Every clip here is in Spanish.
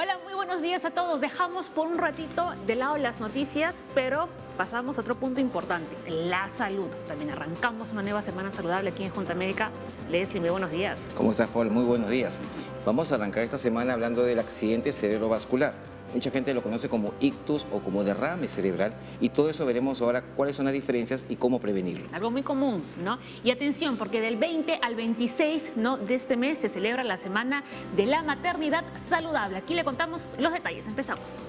Hola, muy buenos días a todos. Dejamos por un ratito de lado las noticias, pero pasamos a otro punto importante, la salud. También arrancamos una nueva semana saludable aquí en Junta Médica. Leslie, muy buenos días. ¿Cómo estás, Paul? Muy buenos días. Vamos a arrancar esta semana hablando del accidente cerebrovascular. Mucha gente lo conoce como ictus o como derrame cerebral y todo eso veremos ahora cuáles son las diferencias y cómo prevenirlo. Algo muy común, ¿no? Y atención, porque del 20 al 26, ¿no?, de este mes se celebra la Semana de la Maternidad Saludable. Aquí le contamos los detalles. Empezamos.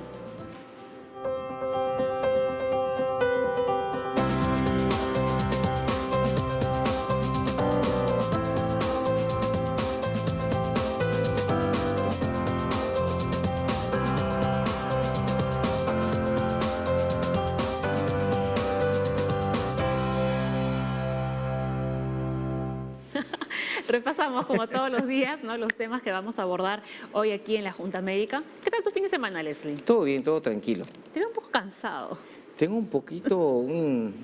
Repasamos como todos los días, ¿no?, los temas que vamos a abordar hoy aquí en la Junta Médica. ¿Qué tal tu fin de semana, Leslie? Todo bien, todo tranquilo. Te veo un poco cansado. Tengo un poquito,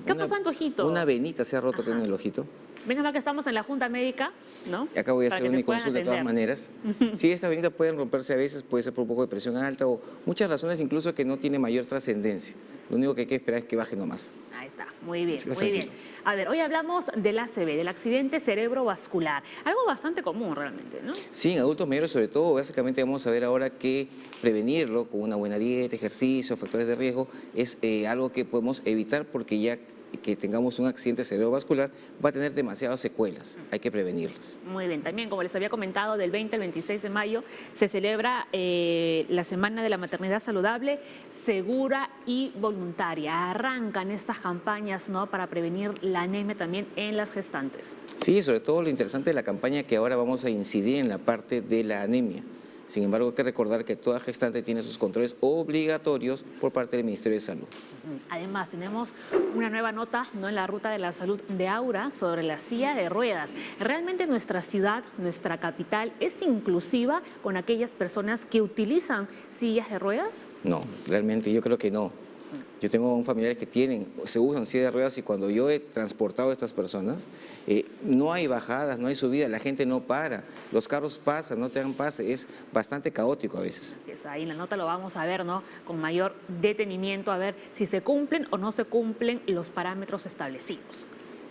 ¿Qué pasó en tu ojito? una venita se ha roto acá en el ojito. Menos mal que estamos en la Junta Médica, ¿no? Y acá voy a Para hacer que te mi puedan consulta de todas atender. maneras. Sí, estas venitas pueden romperse a veces, puede ser por un poco de presión alta o muchas razones incluso que no tiene mayor trascendencia. Lo único que hay que esperar es que baje nomás. Ahí está, muy bien, Así que muy bien. tranquilo. A ver, hoy hablamos del ACV, del accidente cerebrovascular. Algo bastante común realmente, ¿no? Sí, en adultos mayores sobre todo, básicamente vamos a ver ahora que prevenirlo con una buena dieta, ejercicio, factores de riesgo, es algo que podemos evitar porque ya que tengamos un accidente cerebrovascular va a tener demasiadas secuelas, hay que prevenirlas. Muy bien, también como les había comentado, del 20 al 26 de mayo se celebra la Semana de la Maternidad Saludable, Segura y Voluntaria. Arrancan estas campañas, ¿no?, para prevenir la anemia también en las gestantes. Sí, sobre todo lo interesante de la campaña que ahora vamos a incidir en la parte de la anemia. Sin embargo, hay que recordar que toda gestante tiene sus controles obligatorios por parte del Ministerio de Salud. Además, tenemos una nueva nota, ¿no?, en la Ruta de la Salud de Aura sobre la silla de ruedas. ¿Realmente nuestra ciudad, nuestra capital, es inclusiva con aquellas personas que utilizan sillas de ruedas? No, realmente yo creo que no. Yo tengo familiares que se usan silla de ruedas y cuando yo he transportado a estas personas, no hay bajadas, no hay subidas, la gente no para, los carros pasan, no te dan pase, es bastante caótico a veces. Así es, ahí en la nota lo vamos a ver, ¿no?, con mayor detenimiento, a ver si se cumplen o no se cumplen los parámetros establecidos.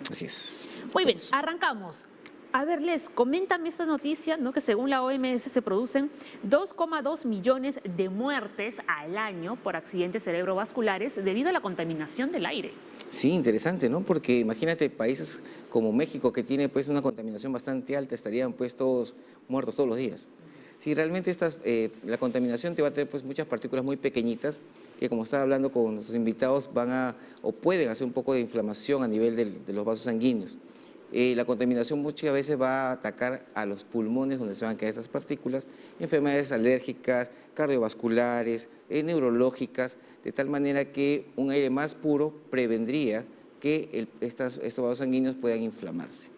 Así es. Muy bien, arrancamos. A ver, Les, coméntame esta noticia, ¿no?, que según la OMS se producen 2,2 millones de muertes al año por accidentes cerebrovasculares debido a la contaminación del aire. Sí, interesante, ¿no? Porque imagínate países como México que tiene pues una contaminación bastante alta, estarían pues todos muertos todos los días. Sí, realmente la contaminación te va a tener pues muchas partículas muy pequeñitas que como estaba hablando con nuestros invitados o pueden hacer un poco de inflamación a nivel de los vasos sanguíneos. La contaminación muchas veces va a atacar a los pulmones donde se van a quedar estas partículas, enfermedades alérgicas, cardiovasculares, neurológicas, de tal manera que un aire más puro prevendría que estos vasos sanguíneos puedan inflamarse.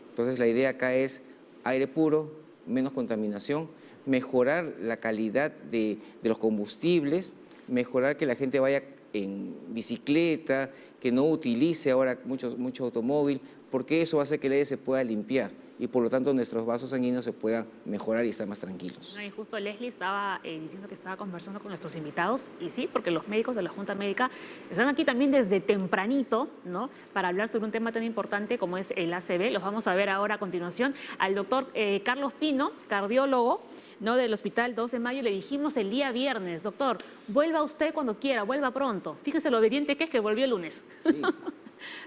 Entonces la idea acá es aire puro, menos contaminación, mejorar la calidad de los combustibles, mejorar que la gente vaya en bicicleta, que no utilice ahora mucho automóvil, porque eso hace que el aire se pueda limpiar y por lo tanto nuestros vasos sanguíneos se puedan mejorar y estar más tranquilos. No, y justo Leslie estaba diciendo que estaba conversando con nuestros invitados, y sí, porque los médicos de la Junta Médica están aquí también desde tempranito, ¿no?, para hablar sobre un tema tan importante como es el ACV. Los vamos a ver ahora a continuación al doctor Carlos Pino, cardiólogo, ¿no?, del Hospital 2 de Mayo. Le dijimos el día viernes: doctor, vuelva usted cuando quiera, vuelva pronto. Fíjese lo obediente que es, que volvió el lunes. Sí.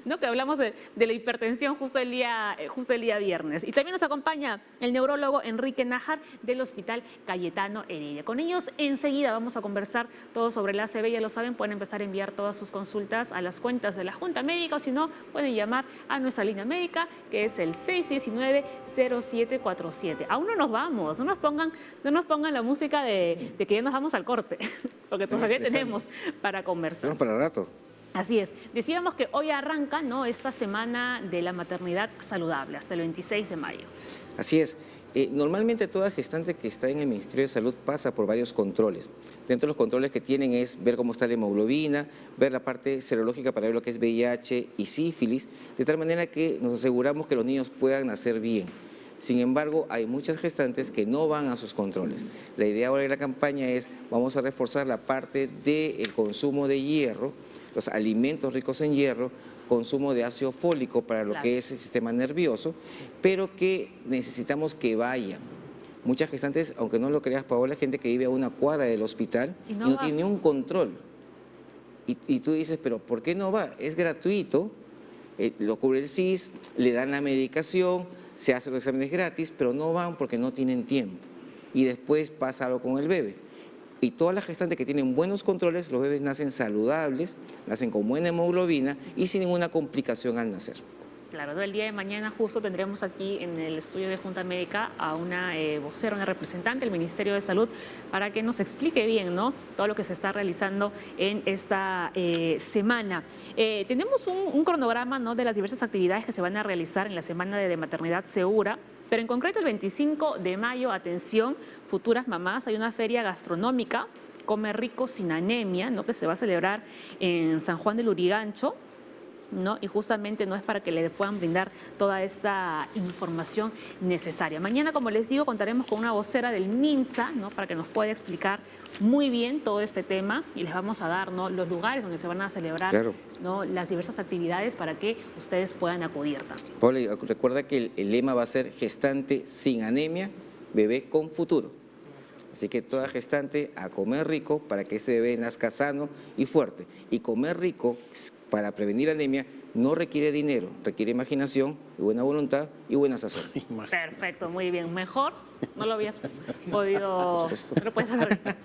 ¿No?, que hablamos de la hipertensión justo el día viernes. Y también nos acompaña el neurólogo Enrique Nájar del Hospital Cayetano Heredia. Con ellos enseguida vamos a conversar todo sobre el ACV. Ya lo saben, pueden empezar a enviar todas sus consultas a las cuentas de la Junta Médica, o si no, pueden llamar a nuestra línea médica, que es el 619-0747. Aún no nos vamos, no nos pongan la música de que ya nos vamos al corte, porque todavía tenemos para conversar. Tenemos para rato. Así es. Decíamos que hoy arranca, ¿no?, esta Semana de la Maternidad Saludable hasta el 26 de mayo. Así es. Normalmente toda gestante que está en el Ministerio de Salud pasa por varios controles. Dentro de los controles que tienen es ver cómo está la hemoglobina, ver la parte serológica para ver lo que es VIH y sífilis, de tal manera que nos aseguramos que los niños puedan nacer bien. Sin embargo, hay muchas gestantes que no van a sus controles. La idea ahora de la campaña es, vamos a reforzar la parte del consumo de hierro, los alimentos ricos en hierro, consumo de ácido fólico para lo Claro. que es el sistema nervioso, pero que necesitamos que vayan. Muchas gestantes, aunque no lo creas, Paola, gente que vive a una cuadra del hospital Y y no no va. tiene ni un control. Y tú dices, pero ¿por qué no va? Es gratuito, lo cubre el SIS, le dan la medicación, se hacen los exámenes gratis, pero no van porque no tienen tiempo. Y después pasa algo con el bebé. Y todas las gestantes que tienen buenos controles, los bebés nacen saludables, nacen con buena hemoglobina y sin ninguna complicación al nacer. Claro, ¿no? El día de mañana justo tendremos aquí en el estudio de Junta Médica a una vocera, una representante del Ministerio de Salud, para que nos explique bien, ¿no?, todo lo que se está realizando en esta semana. Tenemos un cronograma, ¿no?, de las diversas actividades que se van a realizar en la Semana de Maternidad Segura, pero en concreto el 25 de mayo, atención, futuras mamás, hay una feria gastronómica, Come Rico Sin Anemia, ¿no?, que se va a celebrar en San Juan del Lurigancho, ¿no? Y justamente no es para que le puedan brindar toda esta información necesaria. Mañana, como les digo, contaremos con una vocera del MINSA, ¿no?, para que nos pueda explicar muy bien todo este tema y les vamos a dar, ¿no?, los lugares donde se van a celebrar, Claro. ¿no?, las diversas actividades para que ustedes puedan acudir también. Paola, y recuerda que el lema va a ser gestante sin anemia, bebé con futuro. Así que toda gestante a comer rico para que ese bebé nazca sano y fuerte. Y comer rico para prevenir anemia no requiere dinero, requiere imaginación, y buena voluntad y buena sazón. Perfecto, muy bien. Mejor no lo habías podido, Por supuesto. no lo puedes haber dicho.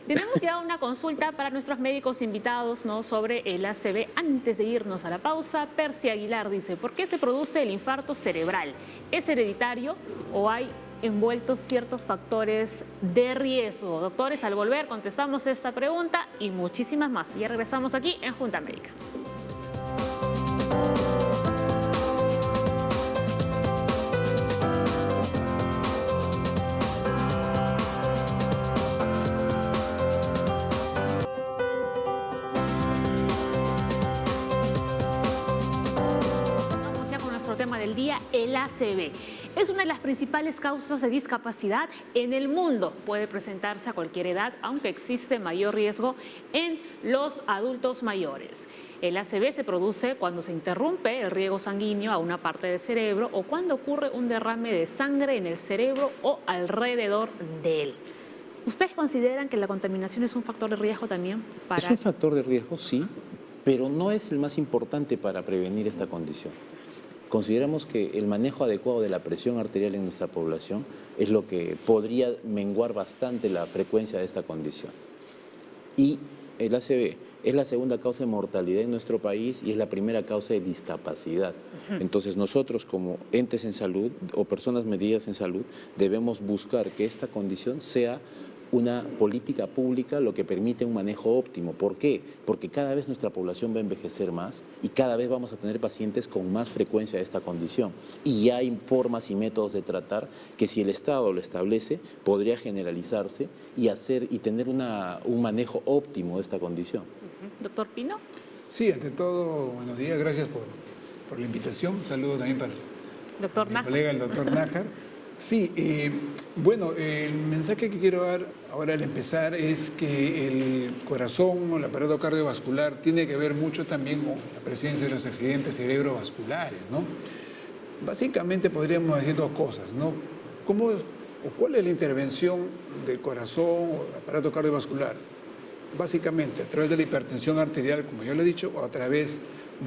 Tenemos ya una consulta para nuestros médicos invitados, ¿no?, sobre el ACV. Antes de irnos a la pausa, Percy Aguilar dice, ¿por qué se produce el infarto cerebral? ¿Es hereditario o hay envueltos ciertos factores de riesgo? Doctores, al volver contestamos esta pregunta y muchísimas más. Ya regresamos aquí en Junta Médica. Vamos ya con nuestro tema del día, el ACV. Es una de las principales causas de discapacidad en el mundo. Puede presentarse a cualquier edad, aunque existe mayor riesgo en los adultos mayores. El ACV se produce cuando se interrumpe el riego sanguíneo a una parte del cerebro o cuando ocurre un derrame de sangre en el cerebro o alrededor de él. ¿Ustedes consideran que la contaminación es un factor de riesgo también para...? Es un factor de riesgo, sí, pero no es el más importante para prevenir esta condición. Consideramos que el manejo adecuado de la presión arterial en nuestra población es lo que podría menguar bastante la frecuencia de esta condición. Y el ACV es la segunda causa de mortalidad en nuestro país y es la primera causa de discapacidad. Entonces nosotros como entes en salud o personas medidas en salud debemos buscar que esta condición sea una política pública lo que permite un manejo óptimo. ¿Por qué? Porque cada vez nuestra población va a envejecer más y cada vez vamos a tener pacientes con más frecuencia de esta condición. Y ya hay formas y métodos de tratar que si el Estado lo establece, podría generalizarse y tener un manejo óptimo de esta condición. Doctor Pino. Sí, ante todo, buenos días, gracias por la invitación. Un saludo también para Doctor mi Nájar. colega, el doctor Nájar. Sí, bueno, el mensaje que quiero dar ahora al empezar es que el corazón o el aparato cardiovascular tiene que ver mucho también con la presencia de los accidentes cerebrovasculares, ¿no? Básicamente podríamos decir dos cosas, ¿no? ¿Cuál es la intervención del corazón o del aparato cardiovascular? Básicamente a través de la hipertensión arterial, como ya lo he dicho, o a través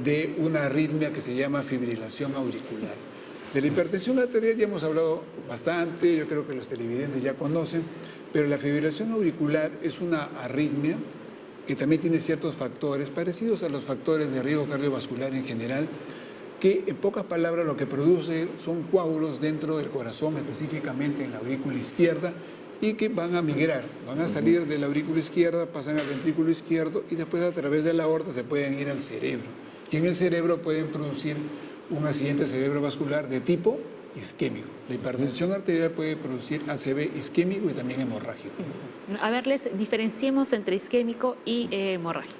de una arritmia que se llama fibrilación auricular. De la hipertensión arterial ya hemos hablado bastante, yo creo que los televidentes ya conocen, pero la fibrilación auricular es una arritmia que también tiene ciertos factores parecidos a los factores de riesgo cardiovascular en general, que en pocas palabras lo que produce son coágulos dentro del corazón, específicamente en la aurícula izquierda, y que van a migrar, van a salir de la aurícula izquierda, pasan al ventrículo izquierdo y después a través de la aorta se pueden ir al cerebro. Y en el cerebro pueden producir un accidente cerebrovascular de tipo isquémico. La hipertensión arterial puede producir ACV isquémico y también hemorrágico. A ver, diferenciemos entre isquémico y hemorrágico.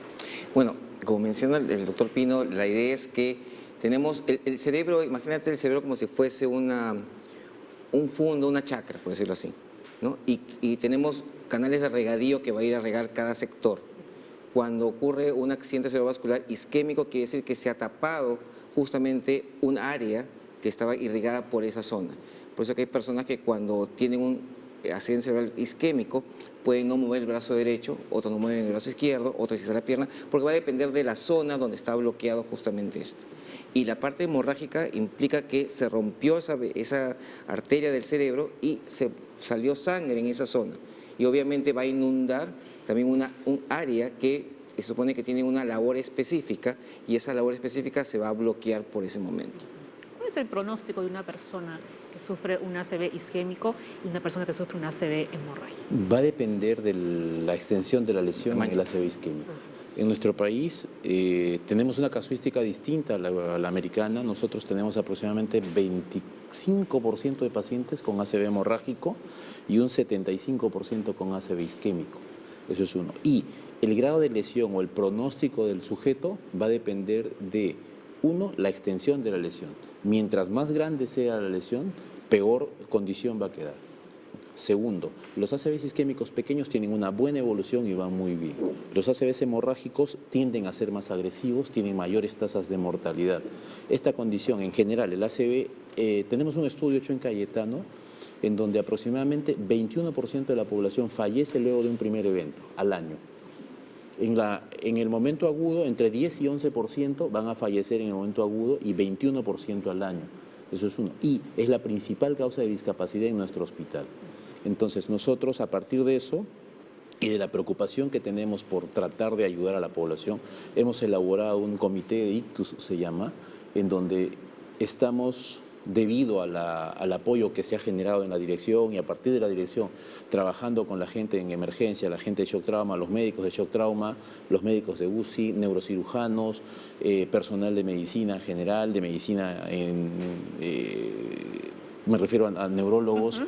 Bueno, como menciona el doctor Pino, la idea es que tenemos el cerebro, imagínate el cerebro como si fuese un fondo, una chacra, por decirlo así, ¿no? Y tenemos canales de regadío que va a ir a regar cada sector. Cuando ocurre un accidente cerebrovascular isquémico, quiere decir que se ha tapado justamente un área que estaba irrigada por esa zona. Por eso que hay personas que cuando tienen un accidente cerebral isquémico pueden no mover el brazo derecho, otros no mueven el brazo izquierdo, otros quizás la pierna, porque va a depender de la zona donde está bloqueado justamente esto. Y la parte hemorrágica implica que se rompió esa arteria del cerebro y se salió sangre en esa zona. Y obviamente va a inundar también un área que se supone que tiene una labor específica y esa labor específica se va a bloquear por ese momento. ¿Cuál es el pronóstico de una persona que sufre un ACV isquémico y una persona que sufre un ACV hemorrágico? Va a depender de la extensión de la lesión en el ACV isquémico. En nuestro país tenemos una casuística distinta a la americana. Nosotros tenemos aproximadamente 25% de pacientes con ACV hemorrágico y un 75% con ACV isquémico. Eso es uno. Y el grado de lesión o el pronóstico del sujeto va a depender de, uno, la extensión de la lesión. Mientras más grande sea la lesión, peor condición va a quedar. Segundo, los ACVs isquémicos pequeños tienen una buena evolución y van muy bien. Los ACVs hemorrágicos tienden a ser más agresivos, tienen mayores tasas de mortalidad. Esta condición, en general, el ACV, tenemos un estudio hecho en Cayetano, en donde aproximadamente 21% de la población fallece luego de un primer evento al año. En el momento agudo, entre 10 y 11% van a fallecer en el momento agudo y 21% al año. Eso es uno. Y es la principal causa de discapacidad en nuestro hospital. Entonces, nosotros, a partir de eso y de la preocupación que tenemos por tratar de ayudar a la población, hemos elaborado un comité de ictus, se llama, en donde estamos, debido al apoyo que se ha generado en la dirección y a partir de la dirección, trabajando con la gente en emergencia, la gente de shock trauma, los médicos de shock trauma, los médicos de UCI, neurocirujanos, personal de medicina general, de medicina, me refiero a neurólogos,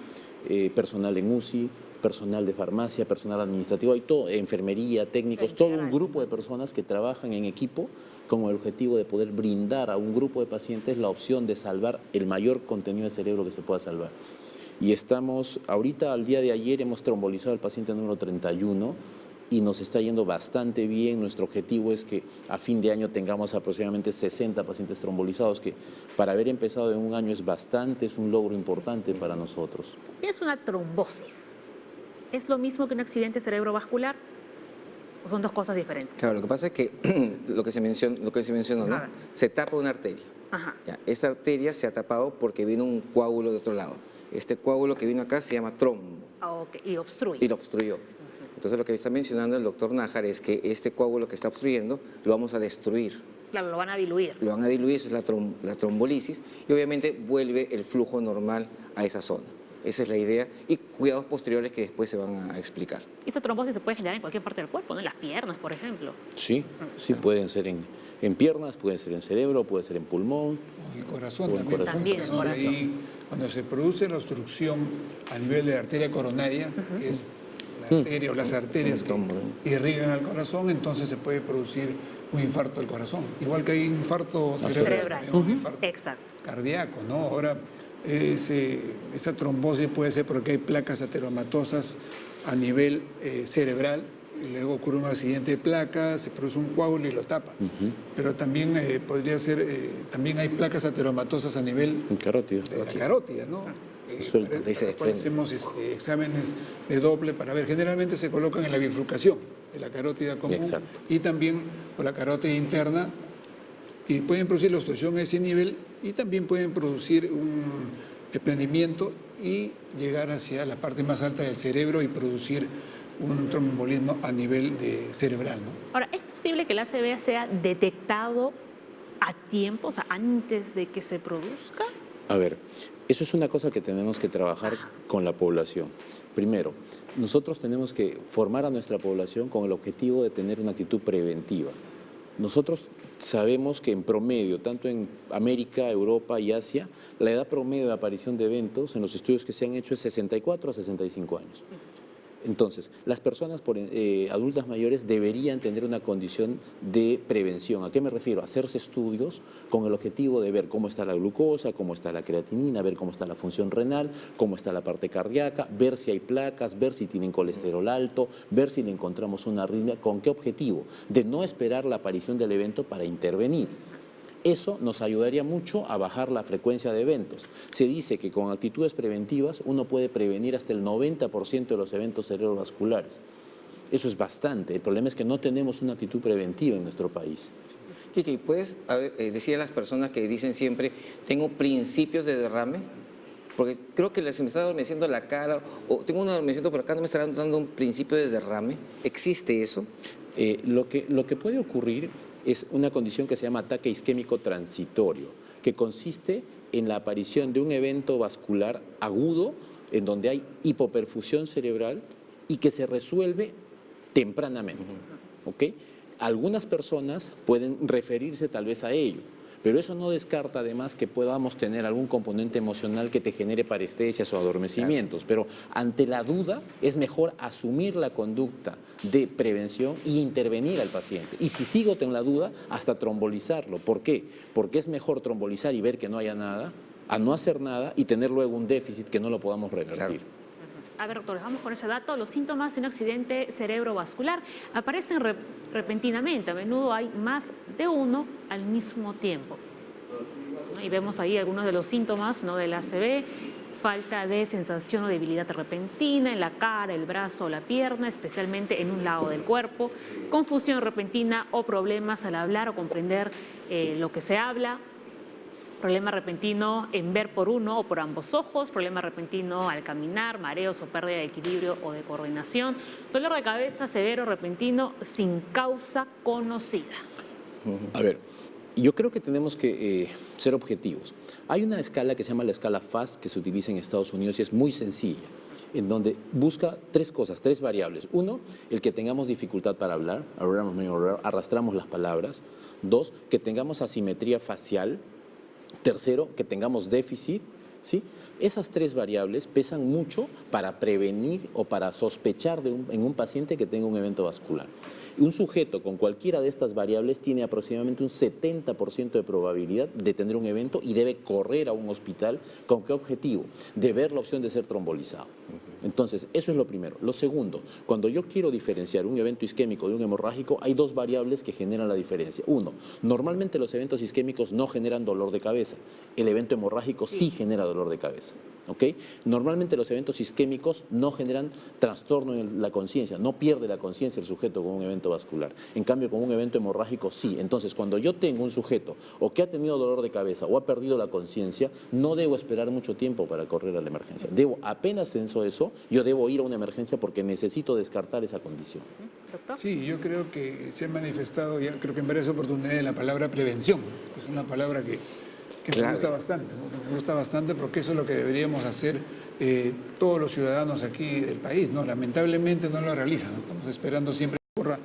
personal en UCI, personal de farmacia, personal administrativo, hay todo, enfermería, técnicos, todo un grupo de personas que trabajan en equipo con el objetivo de poder brindar a un grupo de pacientes la opción de salvar el mayor contenido de cerebro que se pueda salvar. Y estamos, ahorita al día de ayer hemos trombolizado al paciente número 31 y nos está yendo bastante bien. Nuestro objetivo es que a fin de año tengamos aproximadamente 60 pacientes trombolizados, que para haber empezado en un año es bastante, es un logro importante para nosotros. ¿Qué es una trombosis? ¿Es lo mismo que un accidente cerebrovascular o son dos cosas diferentes? Claro, lo que pasa es que lo que se mencionó, ¿no? Se tapa una arteria. Ajá. Ya, esta arteria se ha tapado porque vino un coágulo de otro lado. Este coágulo que vino acá se llama trombo. Okay. Y obstruye. Y lo obstruyó. Entonces lo que está mencionando el doctor Nájar es que este coágulo que está obstruyendo lo vamos a destruir. Claro, lo van a diluir. Lo van a diluir, eso es la trombolisis, y obviamente vuelve el flujo normal a esa zona. Esa es la idea, y cuidados posteriores que después se van a explicar. Esta trombosis se puede generar en cualquier parte del cuerpo, ¿no? En las piernas, por ejemplo. Sí, sí, pueden ser en piernas, pueden ser en cerebro, puede ser en pulmón. O en el corazón O en también. corazón. También en ¿no? corazón. Ahí, cuando se produce la obstrucción a nivel de la arteria coronaria, que es la arteria o las arterias que irrigan al corazón, entonces se puede producir un infarto del corazón. Igual que hay un infarto cerebral, un infarto Exacto. cardíaco, ¿no? Ahora, esa trombosis puede ser porque hay placas ateromatosas a nivel cerebral, y luego ocurre un accidente de placa, se produce un coágulo y lo tapa. Pero también podría ser, también hay placas ateromatosas a nivel Carótida. de la carótida, ¿no? Se suelta. Ahí se desprende. Hacemos exámenes de Doppler para ver, generalmente se colocan en la bifurcación de la carótida común. Exacto. Y también por la carótida interna, y pueden producir la obstrucción a ese nivel y también pueden producir un desprendimiento y llegar hacia la parte más alta del cerebro y producir un tromboembolismo a nivel cerebral, ¿no? Ahora, ¿es posible que el ACV sea detectado a tiempo, o sea, antes de que se produzca? A ver, eso es una cosa que tenemos que trabajar con la población. Primero, nosotros tenemos que formar a nuestra población con el objetivo de tener una actitud preventiva. Nosotros sabemos que en promedio, tanto en América, Europa y Asia, la edad promedio de aparición de eventos en los estudios que se han hecho es 64 a 65 años. Entonces, las personas adultas mayores deberían tener una condición de prevención. ¿A qué me refiero? Hacerse estudios con el objetivo de ver cómo está la glucosa, cómo está la creatinina, ver cómo está la función renal, cómo está la parte cardíaca, ver si hay placas, ver si tienen colesterol alto, ver si le encontramos una arritmia. ¿Con qué objetivo? De no esperar la aparición del evento para intervenir. Eso nos ayudaría mucho a bajar la frecuencia de eventos. Se dice que con actitudes preventivas uno puede prevenir hasta el 90% de los eventos cerebrovasculares. Eso es bastante. El problema es que no tenemos una actitud preventiva en nuestro país. Kiki, ¿puedes decir a las personas que dicen siempre, tengo principios de derrame? Porque creo que se me está adormeciendo la cara, o tengo un adormecimiento por acá, no me estará dando un principio de derrame. ¿Existe eso? Lo que puede ocurrir es una condición que se llama ataque isquémico transitorio, que consiste en la aparición de un evento vascular agudo en donde hay hipoperfusión cerebral y que se resuelve tempranamente. ¿Ok? Algunas personas pueden referirse tal vez a ello, pero eso no descarta además que podamos tener algún componente emocional que te genere parestesias o adormecimientos, pero ante la duda es mejor asumir la conducta de prevención y intervenir al paciente. Y si sigo con la duda, hasta trombolizarlo. ¿Por qué? Porque es mejor trombolizar y ver que no haya nada, a no hacer nada y tener luego un déficit que no lo podamos revertir. Claro. A ver, doctor, vamos con ese dato. Los síntomas de un accidente cerebrovascular aparecen repentinamente. A menudo hay más de uno al mismo tiempo. Y vemos ahí algunos de los síntomas, ¿no?, del ACV. Falta de sensación o debilidad repentina en la cara, el brazo o la pierna, especialmente en un lado del cuerpo. Confusión repentina o problemas al hablar o comprender lo que se habla. Problema repentino en ver por uno o por ambos ojos, problema repentino al caminar, mareos o pérdida de equilibrio o de coordinación, dolor de cabeza severo repentino sin causa conocida. A ver, yo creo que tenemos que ser objetivos. Hay una escala que se llama la escala FAST que se utiliza en Estados Unidos y es muy sencilla, en donde busca tres cosas, tres variables. Uno, el que tengamos dificultad para hablar, arrastramos las palabras. Dos, que tengamos asimetría facial. Tercero, que tengamos déficit, ¿sí? Esas tres variables pesan mucho para prevenir o para sospechar en un paciente que tenga un evento vascular. Un sujeto con cualquiera de estas variables tiene aproximadamente un 70% de probabilidad de tener un evento y debe correr a un hospital. ¿Con qué objetivo? De ver la opción de ser trombolizado. Entonces, eso es lo primero. Lo segundo, cuando yo quiero diferenciar un evento isquémico de un hemorrágico, hay dos variables que generan la diferencia. Uno, normalmente los eventos isquémicos no generan dolor de cabeza. El evento hemorrágico sí genera dolor de cabeza. ¿Ok? Normalmente los eventos isquémicos no generan trastorno en la conciencia, no pierde la conciencia el sujeto con un evento vascular. En cambio, con un evento hemorrágico sí. Entonces, cuando yo tengo un sujeto o que ha tenido dolor de cabeza o ha perdido la conciencia, no debo esperar mucho tiempo para correr a la emergencia. Apenas censo eso, yo debo ir a una emergencia porque necesito descartar esa condición. ¿Doctor? Sí, yo creo que se ha manifestado ya, creo que en varias oportunidades, la palabra prevención, que es una palabra que me gusta bastante, ¿no? Me gusta bastante porque eso es lo que deberíamos hacer todos los ciudadanos aquí del país, ¿no? Lamentablemente no lo realizan, ¿no? Estamos esperando siempre que ocurra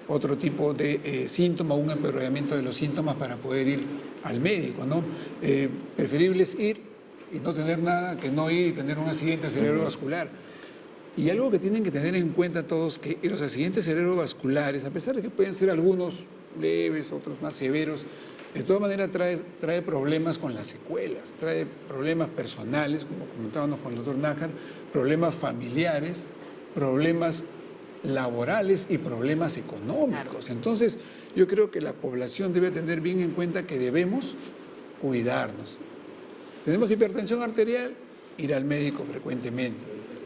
otro tipo de síntoma, un empeoramiento de los síntomas para poder ir al médico, ¿no? Preferible es ir y no tener nada que no ir y tener un accidente cerebrovascular. Y algo que tienen que tener en cuenta todos, que los accidentes cerebrovasculares, a pesar de que pueden ser algunos leves, otros más severos, de todas maneras trae problemas con las secuelas, trae problemas personales, como comentábamos con el doctor Nájar, problemas familiares, problemas laborales y problemas económicos. Entonces, yo creo que la población debe tener bien en cuenta que debemos cuidarnos. Tenemos hipertensión arterial, ir al médico frecuentemente.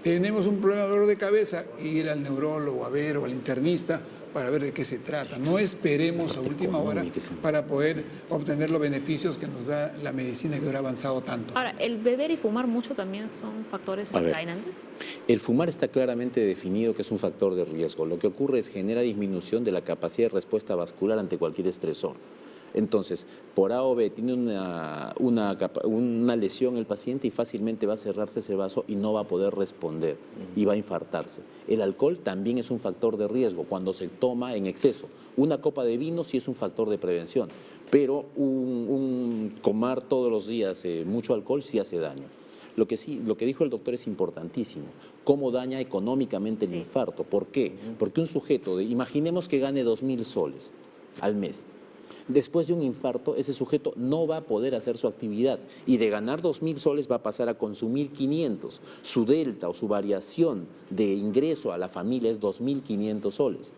Tenemos un problema de dolor de cabeza, ir al neurólogo a ver o al internista para ver de qué se trata. No esperemos a última hora para poder obtener los beneficios que nos da la medicina que ahora ha avanzado tanto. Ahora, ¿el beber y fumar mucho también son factores desencadenantes? El fumar está claramente definido que es un factor de riesgo. Lo que ocurre es genera disminución de la capacidad de respuesta vascular ante cualquier estresor. Entonces, por A o B tiene una lesión el paciente y fácilmente va a cerrarse ese vaso y no va a poder responder y va a infartarse. El alcohol también es un factor de riesgo cuando se toma en exceso. Una copa de vino sí es un factor de prevención, pero tomar todos los días mucho alcohol sí hace daño. Lo que dijo el doctor es importantísimo. ¿Cómo daña económicamente el Sí. infarto? ¿Por qué? Porque un sujeto, imaginemos que gane 2.000 soles al mes. Después de un infarto, ese sujeto no va a poder hacer su actividad y de ganar 2.000 soles va a pasar a consumir 500. Su delta o su variación de ingreso a la familia es 2.500 soles.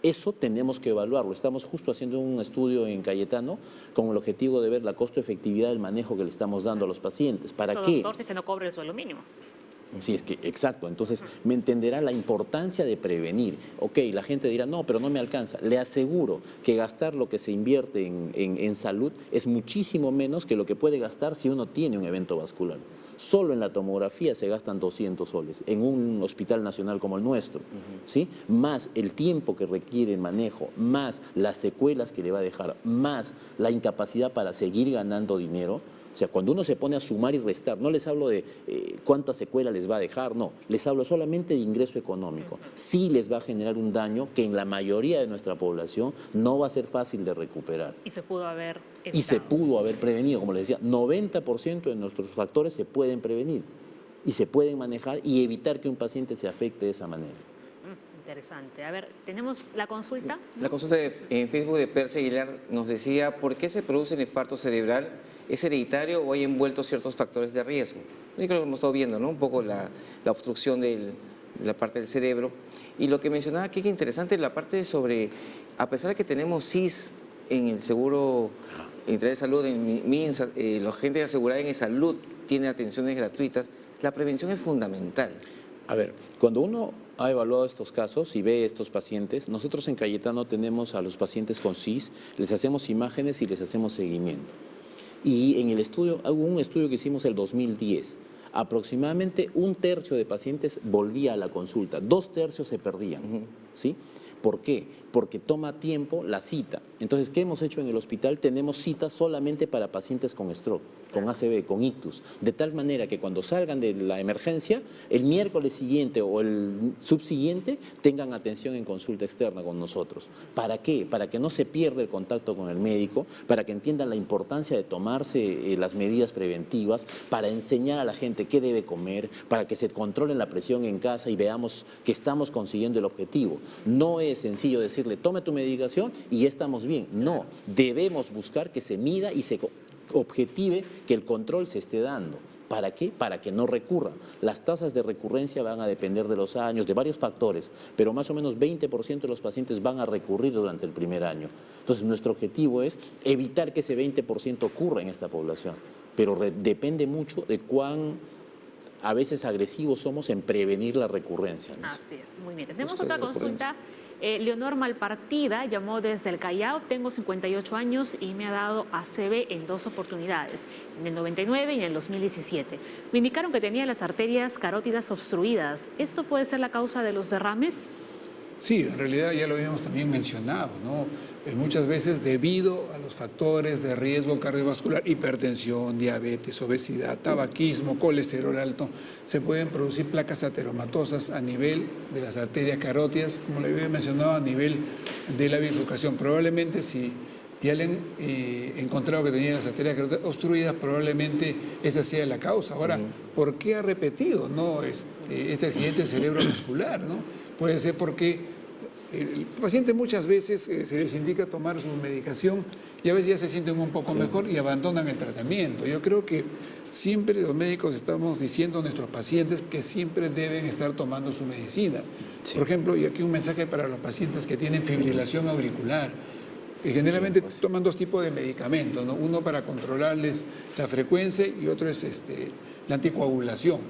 Eso tenemos que evaluarlo. Estamos justo haciendo un estudio en Cayetano con el objetivo de ver la costo-efectividad del manejo que le estamos dando a los pacientes. ¿Para Eso, qué? doctor, es que no cobre el sueldo mínimo. Sí, es que, exacto. Entonces, me entenderá la importancia de prevenir. Ok, la gente dirá, no, pero no me alcanza. Le aseguro que gastar lo que se invierte en salud es muchísimo menos que lo que puede gastar si uno tiene un evento vascular. Solo en la tomografía se gastan 200 soles, en un hospital nacional como el nuestro, ¿sí? Más el tiempo que requiere el manejo, más las secuelas que le va a dejar, más la incapacidad para seguir ganando dinero. O sea, cuando uno se pone a sumar y restar, no les hablo de cuántas secuelas les va a dejar, no, les hablo solamente de ingreso económico. Sí les va a generar un daño que en la mayoría de nuestra población no va a ser fácil de recuperar. Y se pudo haber evitado. Y se pudo haber prevenido, como les decía, 90% de nuestros factores se pueden prevenir y se pueden manejar y evitar que un paciente se afecte de esa manera. Interesante. A ver, tenemos la consulta. La consulta en Facebook de Percy Aguilar nos decía, ¿por qué se produce el infarto cerebral? ¿Es hereditario o hay envueltos ciertos factores de riesgo? Yo creo que hemos estado viendo, ¿no? Un poco la obstrucción de la parte del cerebro. Y lo que mencionaba aquí, que interesante, la parte sobre, a pesar de que tenemos SIS en el Seguro Integral de Salud, en MINSA, la gente asegurada en salud tiene atenciones gratuitas, la prevención es fundamental. A ver, cuando uno ha evaluado estos casos y ve estos pacientes, nosotros en Cayetano tenemos a los pacientes con SIS, les hacemos imágenes y les hacemos seguimiento. Y en el estudio, hubo un estudio que hicimos el 2010, aproximadamente 1/3 de pacientes volvía a la consulta, 2/3 se perdían, ¿sí? ¿Por qué? Porque toma tiempo la cita. Entonces, ¿qué hemos hecho en el hospital? Tenemos citas solamente para pacientes con stroke, con ACV, con ictus, de tal manera que cuando salgan de la emergencia, el miércoles siguiente o el subsiguiente tengan atención en consulta externa con nosotros. ¿Para qué? Para que no se pierda el contacto con el médico, para que entiendan la importancia de tomarse las medidas preventivas, para enseñar a la gente qué debe comer, para que se controle la presión en casa y veamos que estamos consiguiendo el objetivo. No es sencillo decirle, tome tu medicación y ya estamos bien. No, debemos buscar que se mida y se objetive que el control se esté dando. ¿Para qué? Para que no recurra. Las tasas de recurrencia van a depender de los años, de varios factores, pero más o menos 20% de los pacientes van a recurrir durante el primer año. Entonces, nuestro objetivo es evitar que ese 20% ocurra en esta población, pero depende mucho de cuán a veces agresivos somos en prevenir la recurrencia, ¿no? Así es, muy bien. Tenemos Justo otra de recurrencia. consulta. Leonor Malpartida llamó desde el Callao, tengo 58 años y me ha dado ACV en 2 oportunidades, en el 99 y en el 2017. Me indicaron que tenía las arterias carótidas obstruidas. ¿Esto puede ser la causa de los derrames? Sí, en realidad ya lo habíamos también mencionado, ¿no? Muchas veces debido a los factores de riesgo cardiovascular, hipertensión, diabetes, obesidad, tabaquismo, colesterol alto, se pueden producir placas ateromatosas a nivel de las arterias carótidas, como le había mencionado, a nivel de la bifurcación. Probablemente si ya le han encontrado que tenía las arterias carótidas obstruidas, probablemente esa sea la causa. Ahora, ¿por qué ha repetido, no, este accidente cerebrovascular, ¿no? Puede ser porque el paciente muchas veces se les indica tomar su medicación y a veces ya se sienten un poco mejor y abandonan el tratamiento. Yo creo que siempre los médicos estamos diciendo a nuestros pacientes que siempre deben estar tomando su medicina. Por ejemplo, y aquí un mensaje para los pacientes que tienen fibrilación auricular, que generalmente toman 2 tipos de medicamentos, ¿no? Uno para controlarles la frecuencia y otro es la anticoagulación.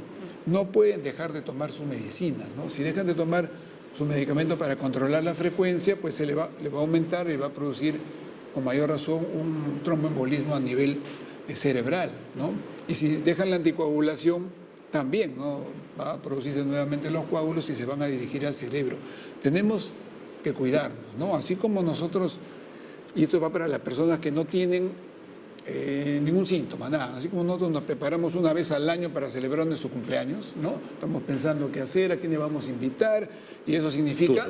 No pueden dejar de tomar su medicina, ¿no? Si dejan de tomar su medicamento para controlar la frecuencia, pues le va a aumentar y va a producir con mayor razón un tromboembolismo a nivel cerebral, ¿no? Y si dejan la anticoagulación, también, ¿no? Va a producirse nuevamente los coágulos y se van a dirigir al cerebro. Tenemos que cuidarnos, ¿no? Así como nosotros, y esto va para las personas que no tienen ningún síntoma, nada. Así como nosotros nos preparamos una vez al año para celebrar nuestro cumpleaños, ¿no? Estamos pensando qué hacer, a quién le vamos a invitar, y eso significa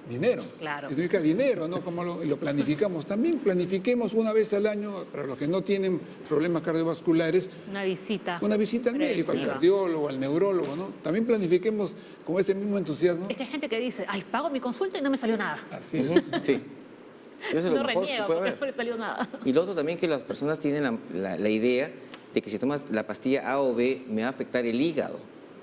dinero. Claro. Significa dinero, ¿no? Como lo planificamos. También planifiquemos una vez al año, para los que no tienen problemas cardiovasculares, Una visita. una visita al médico, al preventiva. cardiólogo, al neurólogo, ¿no? También planifiquemos con ese mismo entusiasmo. Es que hay gente que dice, ay, pago mi consulta y no me salió nada. Así es. Ujú, sí. Eso es lo No mejor que reniego puede porque haber. no le salió nada. Y lo otro también que las personas tienen la idea de que si tomas la pastilla A o B me va a afectar el hígado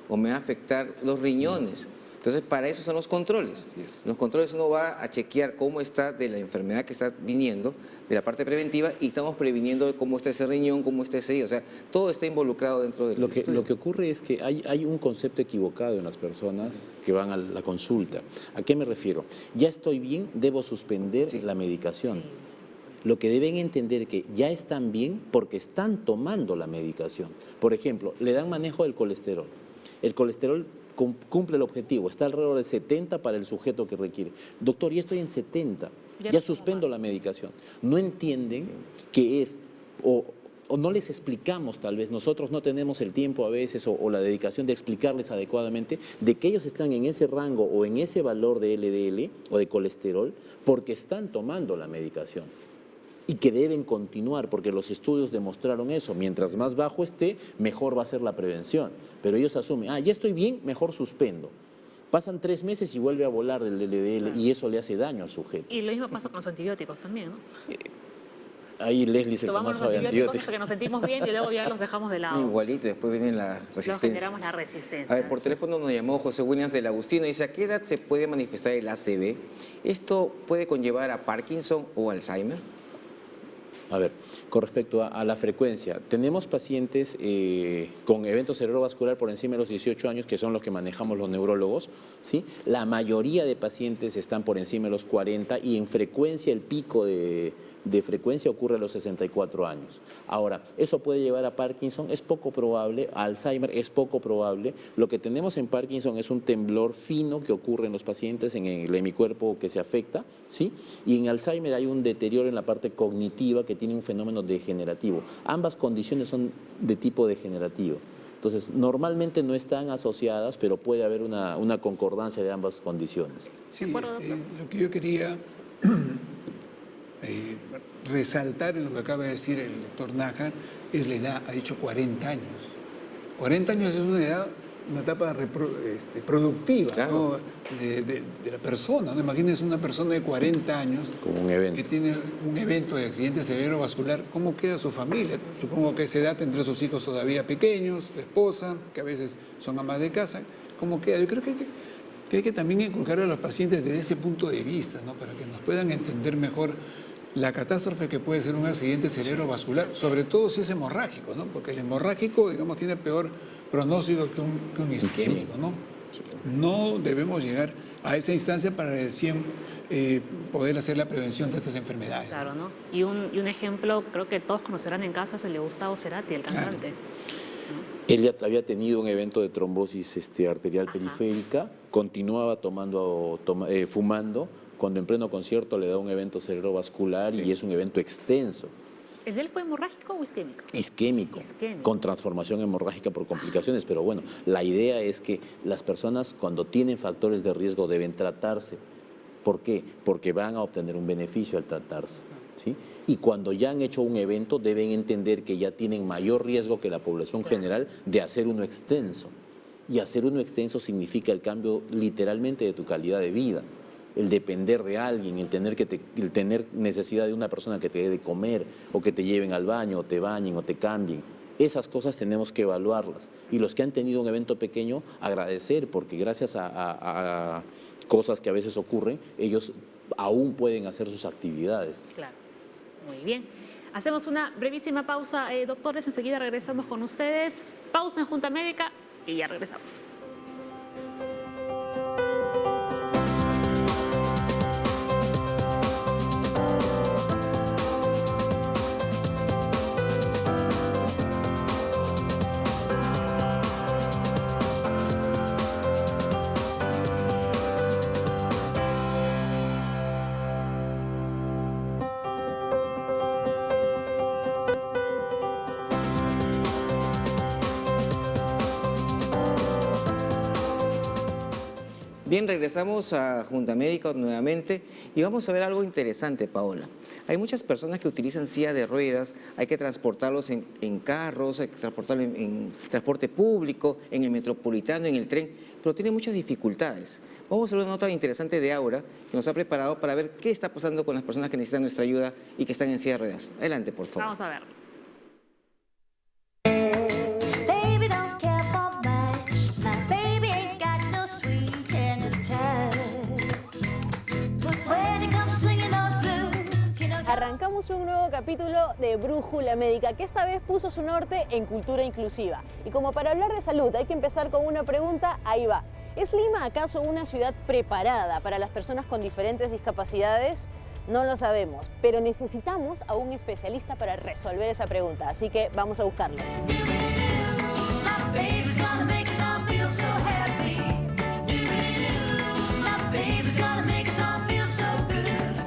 o me va a afectar los riñones. Entonces, para eso son los controles. Así es. En los controles uno va a chequear cómo está de la enfermedad que está viniendo, de la parte preventiva, y estamos previniendo cómo está ese riñón, cómo está ese hígado. O sea, todo está involucrado dentro del Lo que estudio. ocurre es que hay un concepto equivocado en las personas que van a la consulta. ¿A qué me refiero? Ya estoy bien, debo suspender la medicación. Lo que deben entender es que ya están bien porque están tomando la medicación. Por ejemplo, le dan manejo del colesterol. El colesterol cumple el objetivo, está alrededor de 70 para el sujeto que requiere. Doctor, ya estoy en 70, Ya ya no suspendo tomo la medicación. No entienden que es, o no les explicamos tal vez, nosotros no tenemos el tiempo a veces o la dedicación de explicarles adecuadamente de que ellos están en ese rango o en ese valor de LDL o de colesterol porque están tomando la medicación. Y que deben continuar, porque los estudios demostraron eso. Mientras más bajo esté, mejor va a ser la prevención. Pero ellos asumen, ya estoy bien, mejor suspendo. Pasan 3 meses y vuelve a volar el LDL y eso le hace daño al sujeto. Y lo mismo pasa con los antibióticos también, ¿no? Ahí Leslie es el que Tomamos más los sabe de antibióticos antibióticos. hasta que nos sentimos bien y luego ya los dejamos de lado. Igualito, después viene la Luego resistencia. generamos la resistencia. A ver, por teléfono nos llamó José Williams del Agustino y dice, ¿a qué edad se puede manifestar el ACV? ¿Esto puede conllevar a Parkinson o Alzheimer? A ver, con respecto a la frecuencia, tenemos pacientes con evento cerebrovascular por encima de los 18 años, que son los que manejamos los neurólogos, ¿sí? La mayoría de pacientes están por encima de los 40 y en frecuencia el pico de frecuencia ocurre a los 64 años. Ahora, ¿eso puede llevar a Parkinson? Es poco probable, a Alzheimer es poco probable. Lo que tenemos en Parkinson es un temblor fino que ocurre en los pacientes, en el hemicuerpo que se afecta, ¿sí? Y en Alzheimer hay un deterioro en la parte cognitiva que tiene un fenómeno degenerativo. Ambas condiciones son de tipo degenerativo. Entonces, normalmente no están asociadas, pero puede haber una concordancia de ambas condiciones. Sí, acuerdo, doctor? lo que yo quería resaltar en lo que acaba de decir el doctor Nájar es la edad, ha dicho 40 años. 40 años es una edad, una etapa productiva, Claro. ¿no? de la persona, ¿no? Imagínense una persona de 40 años Como un evento. que tiene un evento de accidente cerebrovascular, ¿cómo queda su familia? Supongo que a esa edad tendrá sus hijos todavía pequeños, su esposa, que a veces son amas de casa. ¿Cómo queda? Yo creo que hay que también inculcar a los pacientes desde ese punto de vista, ¿no? Para que nos puedan entender mejor la catástrofe que puede ser un accidente cerebrovascular, sobre todo si es hemorrágico, ¿no? Porque el hemorrágico, digamos, tiene peor pronóstico que un isquémico, ¿no? No debemos llegar a esa instancia para recién poder hacer la prevención de estas enfermedades. Claro, ¿no? Y un ejemplo, creo que todos conocerán en casa, es el de Gustavo Cerati, el cantante. Él ya había tenido un evento de trombosis arterial Ajá. periférica, continuaba fumando, cuando en pleno concierto le da un evento cerebrovascular y es un evento extenso, ¿El de él fue hemorrágico o isquémico? isquémico, Isquémico. con transformación hemorrágica por complicaciones. Pero bueno, la idea es que las personas cuando tienen factores de riesgo deben tratarse. ¿Por qué? Porque van a obtener un beneficio al tratarse, ¿sí? Y cuando ya han hecho un evento deben entender que ya tienen mayor riesgo que la población general de hacer uno extenso. Y hacer uno extenso significa el cambio literalmente de tu calidad de vida. El depender de alguien, el tener necesidad de una persona que te dé de comer, o que te lleven al baño, o te bañen, o te cambien. Esas cosas tenemos que evaluarlas. Y los que han tenido un evento pequeño, agradecer, porque gracias a cosas que a veces ocurren, ellos aún pueden hacer sus actividades. Claro. Muy bien. Hacemos una brevísima pausa, doctores. Enseguida regresamos con ustedes. Pausa en Junta Médica y ya regresamos. Bien, regresamos a Junta Médica nuevamente y vamos a ver algo interesante, Paola. Hay muchas personas que utilizan silla de ruedas, hay que transportarlos en carros, hay que transportarlos en transporte público, en el metropolitano, en el tren, pero tienen muchas dificultades. Vamos a ver una nota interesante de Aura que nos ha preparado para ver qué está pasando con las personas que necesitan nuestra ayuda y que están en silla de ruedas. Adelante, por favor. Vamos a ver. Arrancamos un nuevo capítulo de Brújula Médica, que esta vez puso su norte en cultura inclusiva. Y como para hablar de salud hay que empezar con una pregunta, ahí va. ¿Es Lima acaso una ciudad preparada para las personas con diferentes discapacidades? No lo sabemos, pero necesitamos a un especialista para resolver esa pregunta, así que vamos a buscarlo.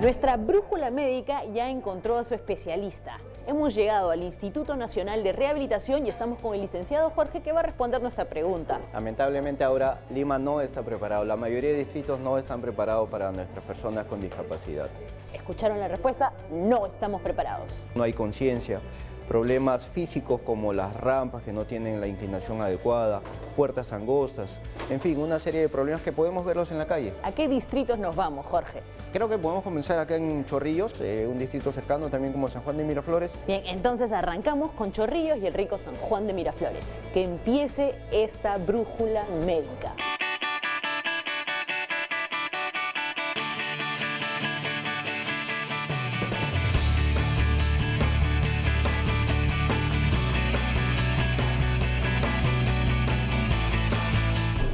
Nuestra brújula médica ya encontró a su especialista. Hemos llegado al Instituto Nacional de Rehabilitación y estamos con el licenciado Jorge que va a responder nuestra pregunta. Lamentablemente ahora Lima no está preparado, la mayoría de distritos no están preparados para nuestras personas con discapacidad. ¿Escucharon la respuesta? No estamos preparados. No hay conciencia, problemas físicos como las rampas que no tienen la inclinación adecuada, puertas angostas, en fin, una serie de problemas que podemos verlos en la calle. ¿A qué distritos nos vamos, Jorge? Creo que podemos comenzar acá en Chorrillos, un distrito cercano también como San Juan de Miraflores. Bien, entonces arrancamos con Chorrillos y el rico San Juan de Miraflores. Que empiece esta brújula médica.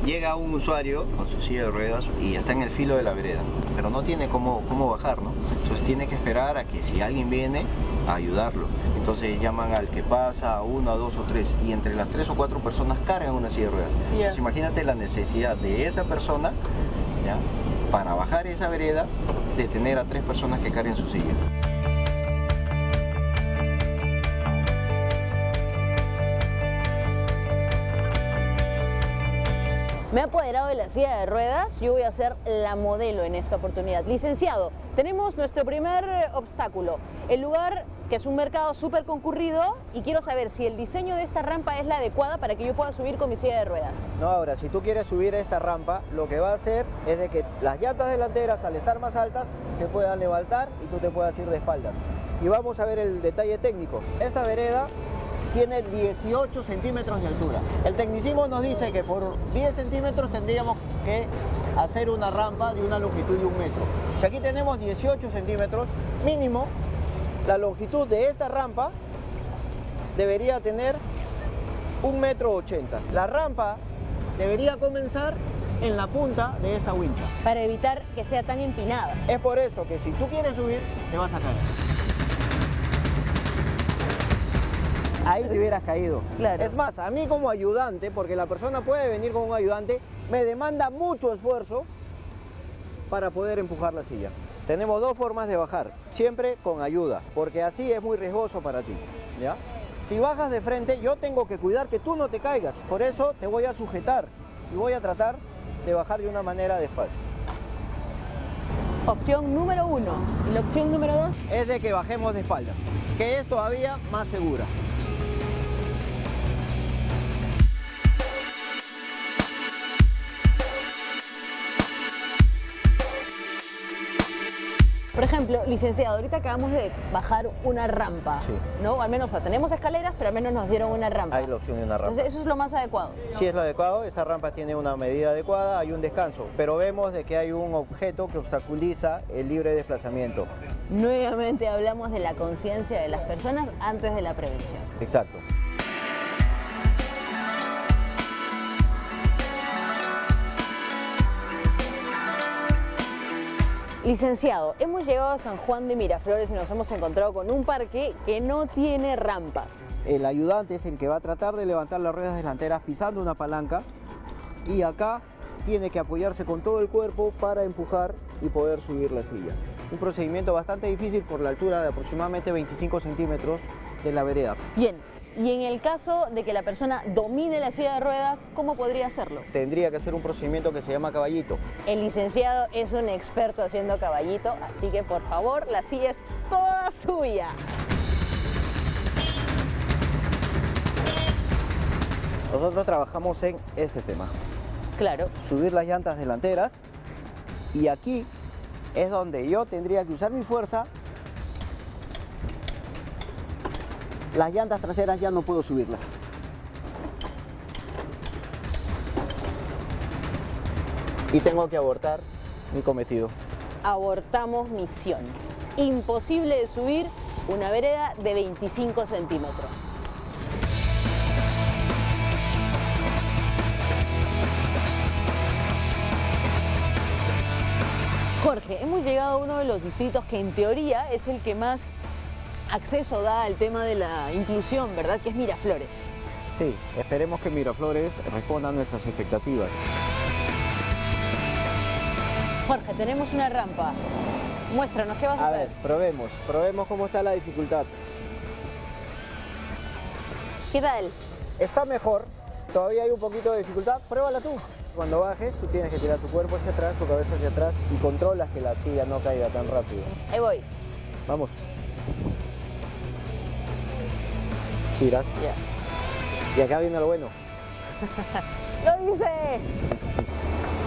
Llega un usuario con su silla de ruedas y está en el filo de la vereda, pero no tiene cómo bajar, ¿no? Entonces tiene que esperar a que si alguien viene a ayudarlo. Entonces llaman al que pasa, a uno, a dos o tres, y entre las 3 o 4 personas cargan una silla de ruedas. Entonces imagínate la necesidad de esa persona, ¿ya?, para bajar esa vereda, de tener a 3 personas que carguen su silla. Me he apoderado de la silla de ruedas, yo voy a ser la modelo en esta oportunidad. Licenciado, tenemos nuestro primer obstáculo, el lugar que es un mercado súper concurrido y quiero saber si el diseño de esta rampa es la adecuada para que yo pueda subir con mi silla de ruedas. No, ahora, si tú quieres subir a esta rampa, lo que va a hacer es de que las llantas delanteras, al estar más altas, se puedan levantar y tú te puedas ir de espaldas. Y vamos a ver el detalle técnico. Esta vereda tiene 18 centímetros de altura. El tecnicismo nos dice que por 10 centímetros tendríamos que hacer una rampa de una longitud de 1 metro. Si aquí tenemos 18 centímetros, mínimo, la longitud de esta rampa debería tener 1,80 metros. La rampa debería comenzar en la punta de esta wincha. Para evitar que sea tan empinada. Es por eso que si tú quieres subir, te vas a caer. Ahí te hubieras caído. Claro. Es más, a mí como ayudante, porque la persona puede venir con un ayudante, me demanda mucho esfuerzo para poder empujar la silla. Tenemos 2 formas de bajar, siempre con ayuda, porque así es muy riesgoso para ti, ¿ya? Si bajas de frente, yo tengo que cuidar que tú no te caigas, por eso te voy a sujetar y voy a tratar de bajar de una manera despacio. Opción número 1. ¿Y la opción número 2? Es de que bajemos de espalda, que es todavía más segura. Por ejemplo, licenciado, ahorita acabamos de bajar una rampa, sí, ¿no? Al menos, o sea, tenemos escaleras, pero al menos nos dieron una rampa. Hay la opción de una rampa. Entonces, eso es lo más adecuado. Sí, es lo adecuado, esa rampa tiene una medida adecuada, hay un descanso, pero vemos de que hay un objeto que obstaculiza el libre desplazamiento. Nuevamente hablamos de la conciencia de las personas antes de la prevención. Exacto. Licenciado, hemos llegado a San Juan de Miraflores y nos hemos encontrado con un parque que no tiene rampas. El ayudante es el que va a tratar de levantar las ruedas delanteras pisando una palanca y acá tiene que apoyarse con todo el cuerpo para empujar y poder subir la silla. Un procedimiento bastante difícil por la altura de aproximadamente 25 centímetros de la vereda. Bien, Y en el caso de que la persona domine la silla de ruedas, ¿cómo podría hacerlo? Tendría que hacer un procedimiento que se llama caballito. El licenciado es un experto haciendo caballito, así que por favor, la silla es toda suya. Nosotros trabajamos en este tema. Claro. Subir las llantas delanteras y aquí es donde yo tendría que usar mi fuerza. Las llantas traseras ya no puedo subirlas. Y tengo que abortar mi cometido. Abortamos misión. Imposible de subir una vereda de 25 centímetros. Jorge, hemos llegado a uno de los distritos que en teoría es el que más acceso da al tema de la inclusión, ¿verdad? Que es Miraflores. Sí, esperemos que Miraflores responda a nuestras expectativas. Jorge, tenemos una rampa. Muéstranos, ¿qué vas a hacer? A ver, probemos cómo está la dificultad. ¿Qué tal? Está mejor, todavía hay un poquito de dificultad, pruébala tú. Cuando bajes, tú tienes que tirar tu cuerpo hacia atrás, tu cabeza hacia atrás y controlas que la silla no caiga tan rápido. Ahí voy. Vamos. Tiras. Ya. Y acá viene lo bueno. ¡Lo hice!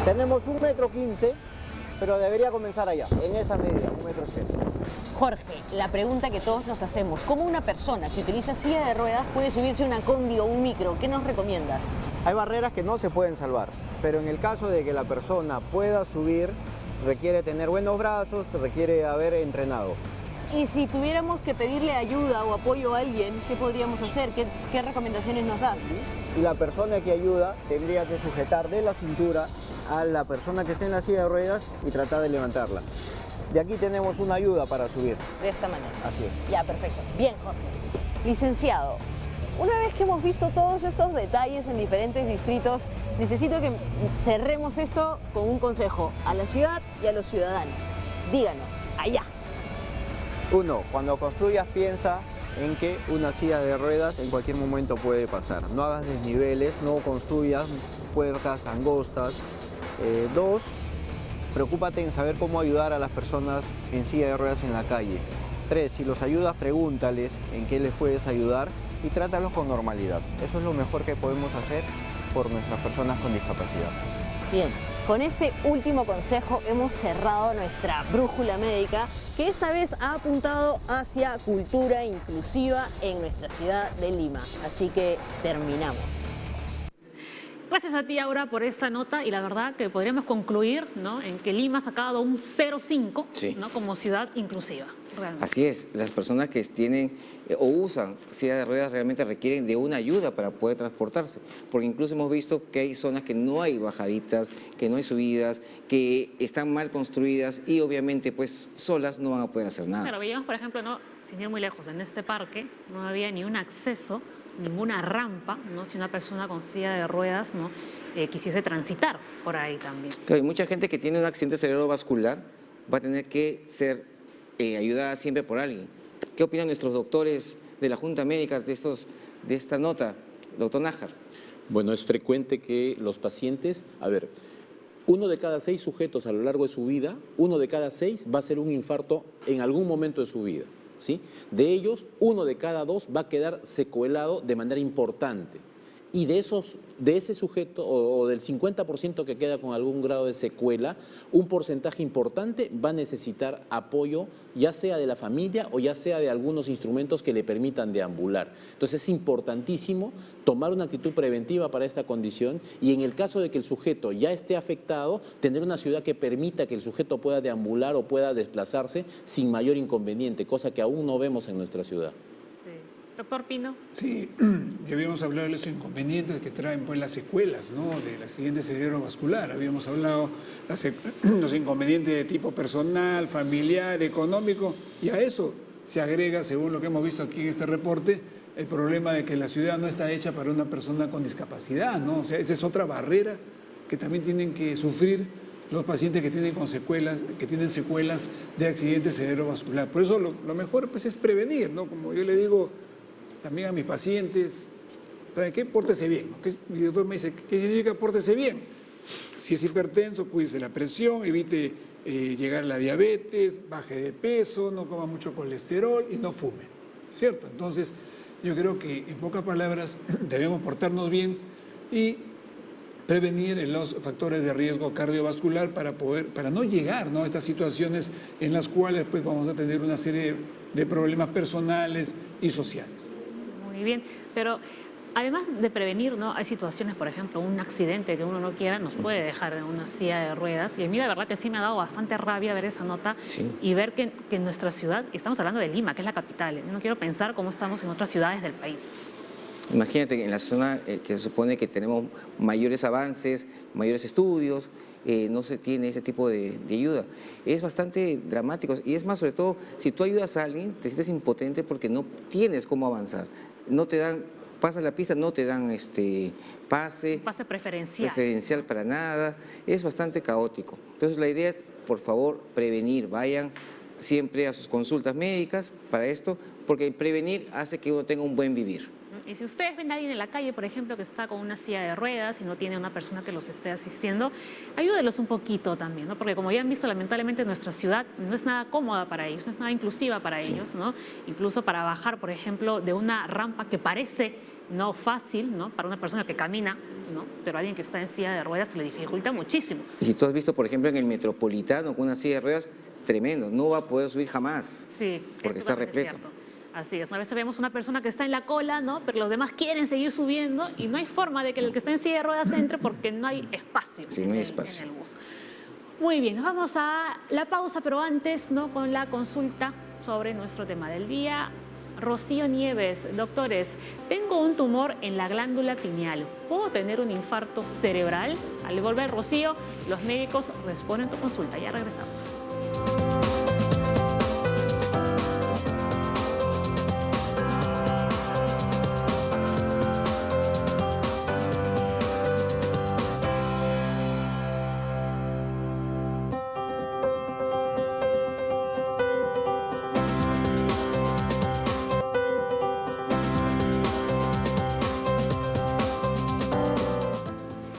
Tenemos 1,15 m, pero debería comenzar allá, en esa medida, 1,80 m. Jorge, la pregunta que todos nos hacemos, ¿cómo una persona que utiliza silla de ruedas puede subirse a una combi o un micro? ¿Qué nos recomiendas? Hay barreras que no se pueden salvar, pero en el caso de que la persona pueda subir, requiere tener buenos brazos, requiere haber entrenado. Y si tuviéramos que pedirle ayuda o apoyo a alguien, ¿qué podríamos hacer? ¿Qué recomendaciones nos das? Y la persona que ayuda tendría que sujetar de la cintura a la persona que esté en la silla de ruedas y tratar de levantarla. De aquí tenemos una ayuda para subir. De esta manera. Así es. Ya, perfecto. Bien, Jorge. Licenciado, una vez que hemos visto todos estos detalles en diferentes distritos, necesito que cerremos esto con un consejo a la ciudad y a los ciudadanos. Díganos, allá. 1. Cuando construyas piensa en que una silla de ruedas en cualquier momento puede pasar. No hagas desniveles, no construyas puertas angostas. 2. Preocúpate en saber cómo ayudar a las personas en silla de ruedas en la calle. 3. Si los ayudas, pregúntales en qué les puedes ayudar y trátalos con normalidad. Eso es lo mejor que podemos hacer por nuestras personas con discapacidad. Bien, con este último consejo hemos cerrado nuestra brújula médica, que esta vez ha apuntado hacia cultura inclusiva en nuestra ciudad de Lima. Así que terminamos. Gracias a ti, Aura, por esta nota y la verdad que podríamos concluir, ¿no?, en que Lima ha sacado un 0,5, Sí. ¿no?, como ciudad inclusiva. Realmente. Así es, las personas que tienen o usan silla de ruedas realmente requieren de una ayuda para poder transportarse, porque incluso hemos visto que hay zonas que no hay bajaditas, que no hay subidas, que están mal construidas y obviamente pues solas no van a poder hacer nada. Claro, veíamos, por ejemplo, no, sin ir muy lejos, en este parque no había ni un acceso, ninguna rampa, ¿no?, si una persona con silla de ruedas, ¿no?, quisiese transitar por ahí también. Claro, hay mucha gente que tiene un accidente cerebrovascular, va a tener que ser ayudada siempre por alguien. ¿Qué opinan nuestros doctores de la Junta Médica de esta nota, doctor Nájar? Bueno, es frecuente que los pacientes, uno de cada 6 sujetos a lo largo de su vida, uno de cada 6 va a ser un infarto en algún momento de su vida, ¿sí? De ellos, uno de cada 2 va a quedar secuelado de manera importante. Y de ese sujeto, o del 50% que queda con algún grado de secuela, un porcentaje importante va a necesitar apoyo, ya sea de la familia o ya sea de algunos instrumentos que le permitan deambular. Entonces es importantísimo tomar una actitud preventiva para esta condición y en el caso de que el sujeto ya esté afectado, tener una ciudad que permita que el sujeto pueda deambular o pueda desplazarse sin mayor inconveniente, cosa que aún no vemos en nuestra ciudad. Doctor Pino. Sí, ya habíamos hablado de los inconvenientes que traen pues las secuelas, ¿no?, del accidente cerebrovascular. Habíamos hablado los inconvenientes de tipo personal, familiar, económico, y a eso se agrega, según lo que hemos visto aquí en este reporte, el problema de que la ciudad no está hecha para una persona con discapacidad, ¿no? O sea, esa es otra barrera que también tienen que sufrir los pacientes que tienen secuelas de accidente cerebrovascular. Por eso lo mejor pues es prevenir, ¿no? Como yo le digo, también a mis pacientes, ¿saben qué? Pórtese bien, ¿no? Mi doctor me dice, ¿qué significa pórtese bien? Si es hipertenso, cuídese la presión, evite llegar a la diabetes, baje de peso, no coma mucho colesterol y no fume, ¿cierto? Entonces, yo creo que en pocas palabras debemos portarnos bien y prevenir los factores de riesgo cardiovascular para no llegar, ¿no?, a estas situaciones en las cuales pues, vamos a tener una serie de problemas personales y sociales. Muy bien, pero además de prevenir, ¿no?, hay situaciones, por ejemplo, un accidente que uno no quiera nos puede dejar en una silla de ruedas. Y a mí la verdad que sí me ha dado bastante rabia ver esa nota y ver que en nuestra ciudad, estamos hablando de Lima, que es la capital, yo no quiero pensar cómo estamos en otras ciudades del país. Imagínate que en la zona que se supone que tenemos mayores avances, mayores estudios, no se tiene ese tipo de ayuda. Es bastante dramático y es más, sobre todo, si tú ayudas a alguien, te sientes impotente porque no tienes cómo avanzar. No te dan, pasas la pista, no te dan pase preferencial para nada. Es bastante caótico. Entonces la idea es, por favor, prevenir. Vayan siempre a sus consultas médicas para esto, porque prevenir hace que uno tenga un buen vivir. Y si ustedes ven a alguien en la calle, por ejemplo, que está con una silla de ruedas y no tiene una persona que los esté asistiendo, ayúdelos un poquito también, ¿no? Porque como ya han visto, lamentablemente nuestra ciudad no es nada cómoda para ellos, no es nada inclusiva para ellos, ¿no? Incluso para bajar, por ejemplo, de una rampa que parece no fácil, ¿no?, para una persona que camina, ¿no?, pero alguien que está en silla de ruedas se le dificulta muchísimo. Y si tú has visto, por ejemplo, en el Metropolitano con una silla de ruedas, tremendo, no va a poder subir jamás, sí, porque está repleto. Cierto. Así es, a veces vemos una persona que está en la cola, ¿no?, pero los demás quieren seguir subiendo y no hay forma de que el que está en silla de ruedas entre porque no hay espacio, no hay espacio. en el bus. Muy bien, nos vamos a la pausa, pero antes, ¿no?, con la consulta sobre nuestro tema del día. Rocío Nieves, doctores, tengo un tumor en la glándula pineal. ¿Puedo tener un infarto cerebral? Al volver, Rocío, los médicos responden tu consulta. Ya regresamos.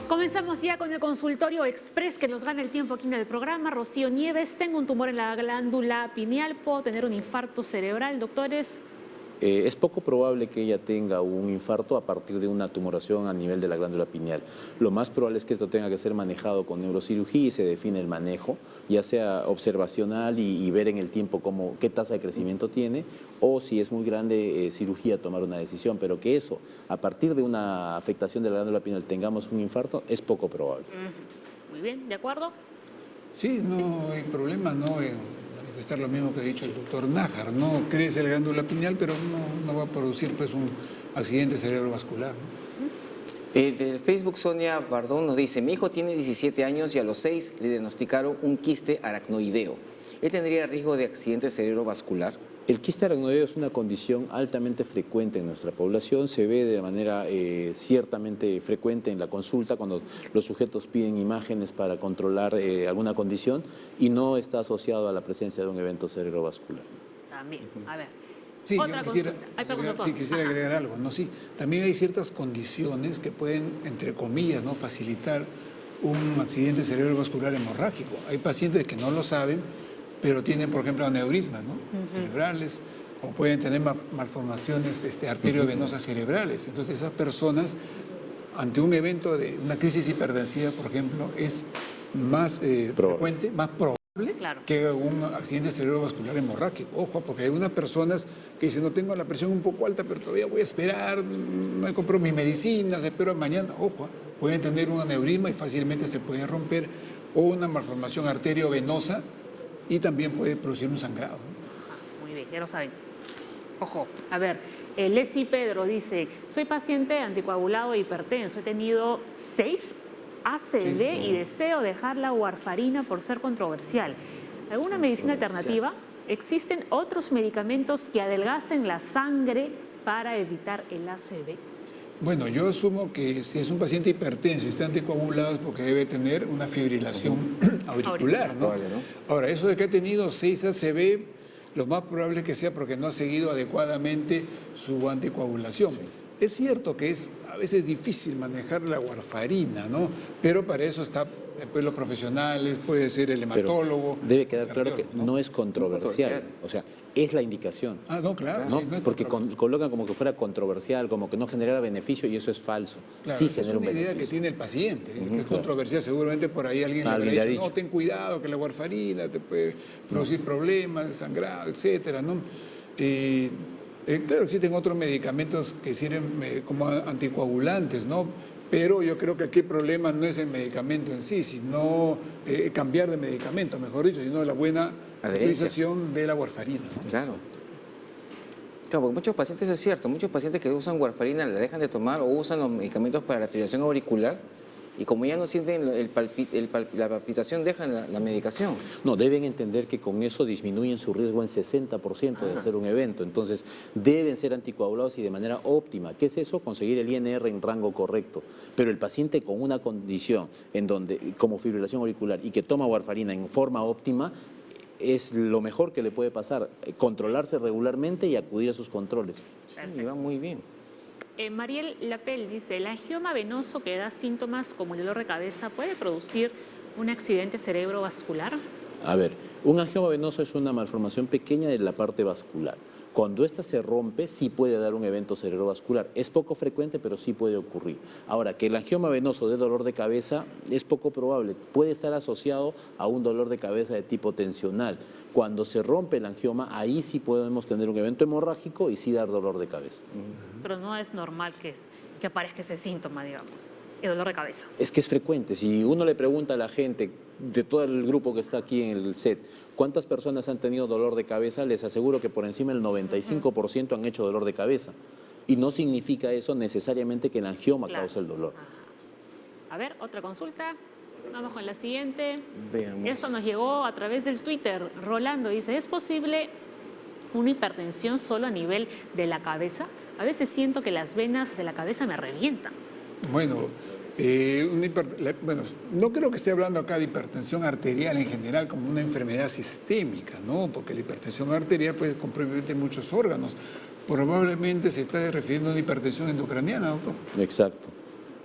Comenzamos ya con el consultorio express que nos gana el tiempo aquí en el programa. Rocío Nieves, tengo un tumor en la glándula pineal, ¿puedo tener un infarto cerebral, doctores? Es poco probable que ella tenga un infarto a partir de una tumoración a nivel de la glándula pineal. Lo más probable es que esto tenga que ser manejado con neurocirugía y se define el manejo, ya sea observacional y ver en el tiempo qué tasa de crecimiento tiene, o si es muy grande, cirugía, tomar una decisión. Pero que eso, a partir de una afectación de la glándula pineal, tengamos un infarto, es poco probable. Muy bien, ¿de acuerdo? Sí, no hay problema, ¿no?, manifestar lo mismo que ha dicho el doctor Nájar. No crece la glándula pineal, pero no va a producir pues un accidente cerebrovascular, ¿no? Del Facebook, Sonia Bardón nos dice, mi hijo tiene 17 años y a los 6 le diagnosticaron un quiste aracnoideo. ¿Él tendría riesgo de accidente cerebrovascular? El quiste aracnoideo es una condición altamente frecuente en nuestra población, se ve de manera ciertamente frecuente en la consulta cuando los sujetos piden imágenes para controlar alguna condición y no está asociado a la presencia de un evento cerebrovascular. También, a ver. Sí, otra quisiera agregar algo, ¿no? Sí, también hay ciertas condiciones que pueden, entre comillas, ¿no?, facilitar un accidente cerebrovascular hemorrágico. Hay pacientes que no lo saben, pero tienen, por ejemplo, aneurismas, ¿no?, cerebrales, o pueden tener malformaciones arteriovenosas cerebrales. Entonces, esas personas, ante un evento de una crisis hipertensiva, por ejemplo, es más frecuente, más probable que un accidente cerebrovascular hemorrágico. Ojo, porque hay unas personas que dicen, no, tengo la presión un poco alta, pero todavía voy a esperar, no he comprado mis medicinas, espero mañana. Ojo, pueden tener un aneurisma y fácilmente se puede romper, o una malformación arteriovenosa, y también puede producir un sangrado. Muy bien, ya lo saben. Ojo, a ver, Leslie Pedro dice, soy paciente anticoagulado e hipertenso, he tenido 6 ACV y deseo dejar la warfarina por ser controversial. ¿Alguna medicina alternativa? ¿Existen otros medicamentos que adelgacen la sangre para evitar el ACV? Bueno, yo asumo que si es un paciente hipertenso y está anticoagulado es porque debe tener una fibrilación auricular, ¿no? Ahora, eso de que ha tenido 6 ACV, lo más probable es que sea porque no ha seguido adecuadamente su anticoagulación. Es cierto que es a veces difícil manejar la warfarina, ¿no? Pero para eso está después los profesionales, puede ser el hematólogo. Pero debe quedar el claro que cardiólogo, no es controversial, o sea, es la indicación. Ah, no, claro. ¿No? Sí, no es Porque controversial. colocan como que fuera controversial, como que no generara beneficio y eso es falso. Claro, Sí esa es genera un una idea beneficio. que tiene el paciente, que es controversial. Seguramente por ahí alguien le Alguien habrá le ha dicho, no, dicho. ten cuidado, que la warfarina te puede producir problemas, sangrado, etcétera, ¿no? Claro, existen otros medicamentos que sirven como anticoagulantes, ¿no? Pero yo creo que aquí el problema no es el medicamento en sí, sino cambiar de medicamento, mejor dicho, sino la buena Adherencia. utilización de la warfarina, ¿no? Claro. Claro, porque muchos pacientes, eso es cierto, muchos pacientes que usan warfarina la dejan de tomar o usan los medicamentos para la fibrilación auricular y como ya no sienten la palpitación, dejan la medicación. No, deben entender que con eso disminuyen su riesgo en 60% de hacer un evento. Entonces, deben ser anticoagulados y de manera óptima. ¿Qué es eso? Conseguir el INR en rango correcto. Pero el paciente con una condición en donde, como fibrilación auricular y que toma warfarina en forma óptima, es lo mejor que le puede pasar, controlarse regularmente y acudir a sus controles. Sí, y va muy bien. Mariel Lapel dice, ¿el angioma venoso que da síntomas como el dolor de cabeza puede producir un accidente cerebrovascular? A ver, un angioma venoso es una malformación pequeña de la parte vascular. Cuando ésta se rompe, sí puede dar un evento cerebrovascular. Es poco frecuente, pero sí puede ocurrir. Ahora, que el angioma venoso dé dolor de cabeza es poco probable. Puede estar asociado a un dolor de cabeza de tipo tensional. Cuando se rompe el angioma, ahí sí podemos tener un evento hemorrágico y sí dar dolor de cabeza. Pero no es normal que aparezca ese síntoma, digamos, el dolor de cabeza. Es que es frecuente. Si uno le pregunta a la gente de todo el grupo que está aquí en el set, ¿cuántas personas han tenido dolor de cabeza? Les aseguro que por encima del 95% han hecho dolor de cabeza. Y no significa eso necesariamente que el angioma Claro. cause el dolor. A ver, otra consulta. Vamos con la siguiente. Veamos. Esto nos llegó a través del Twitter. Rolando dice, ¿es posible una hipertensión solo a nivel de la cabeza? A veces siento que las venas de la cabeza me revientan. Bueno, bueno, no creo que esté hablando acá de hipertensión arterial en general como una enfermedad sistémica, ¿no? Porque la hipertensión arterial puede comprometer muchos órganos. Probablemente se está refiriendo a una hipertensión endocraniana, doctor. Exacto.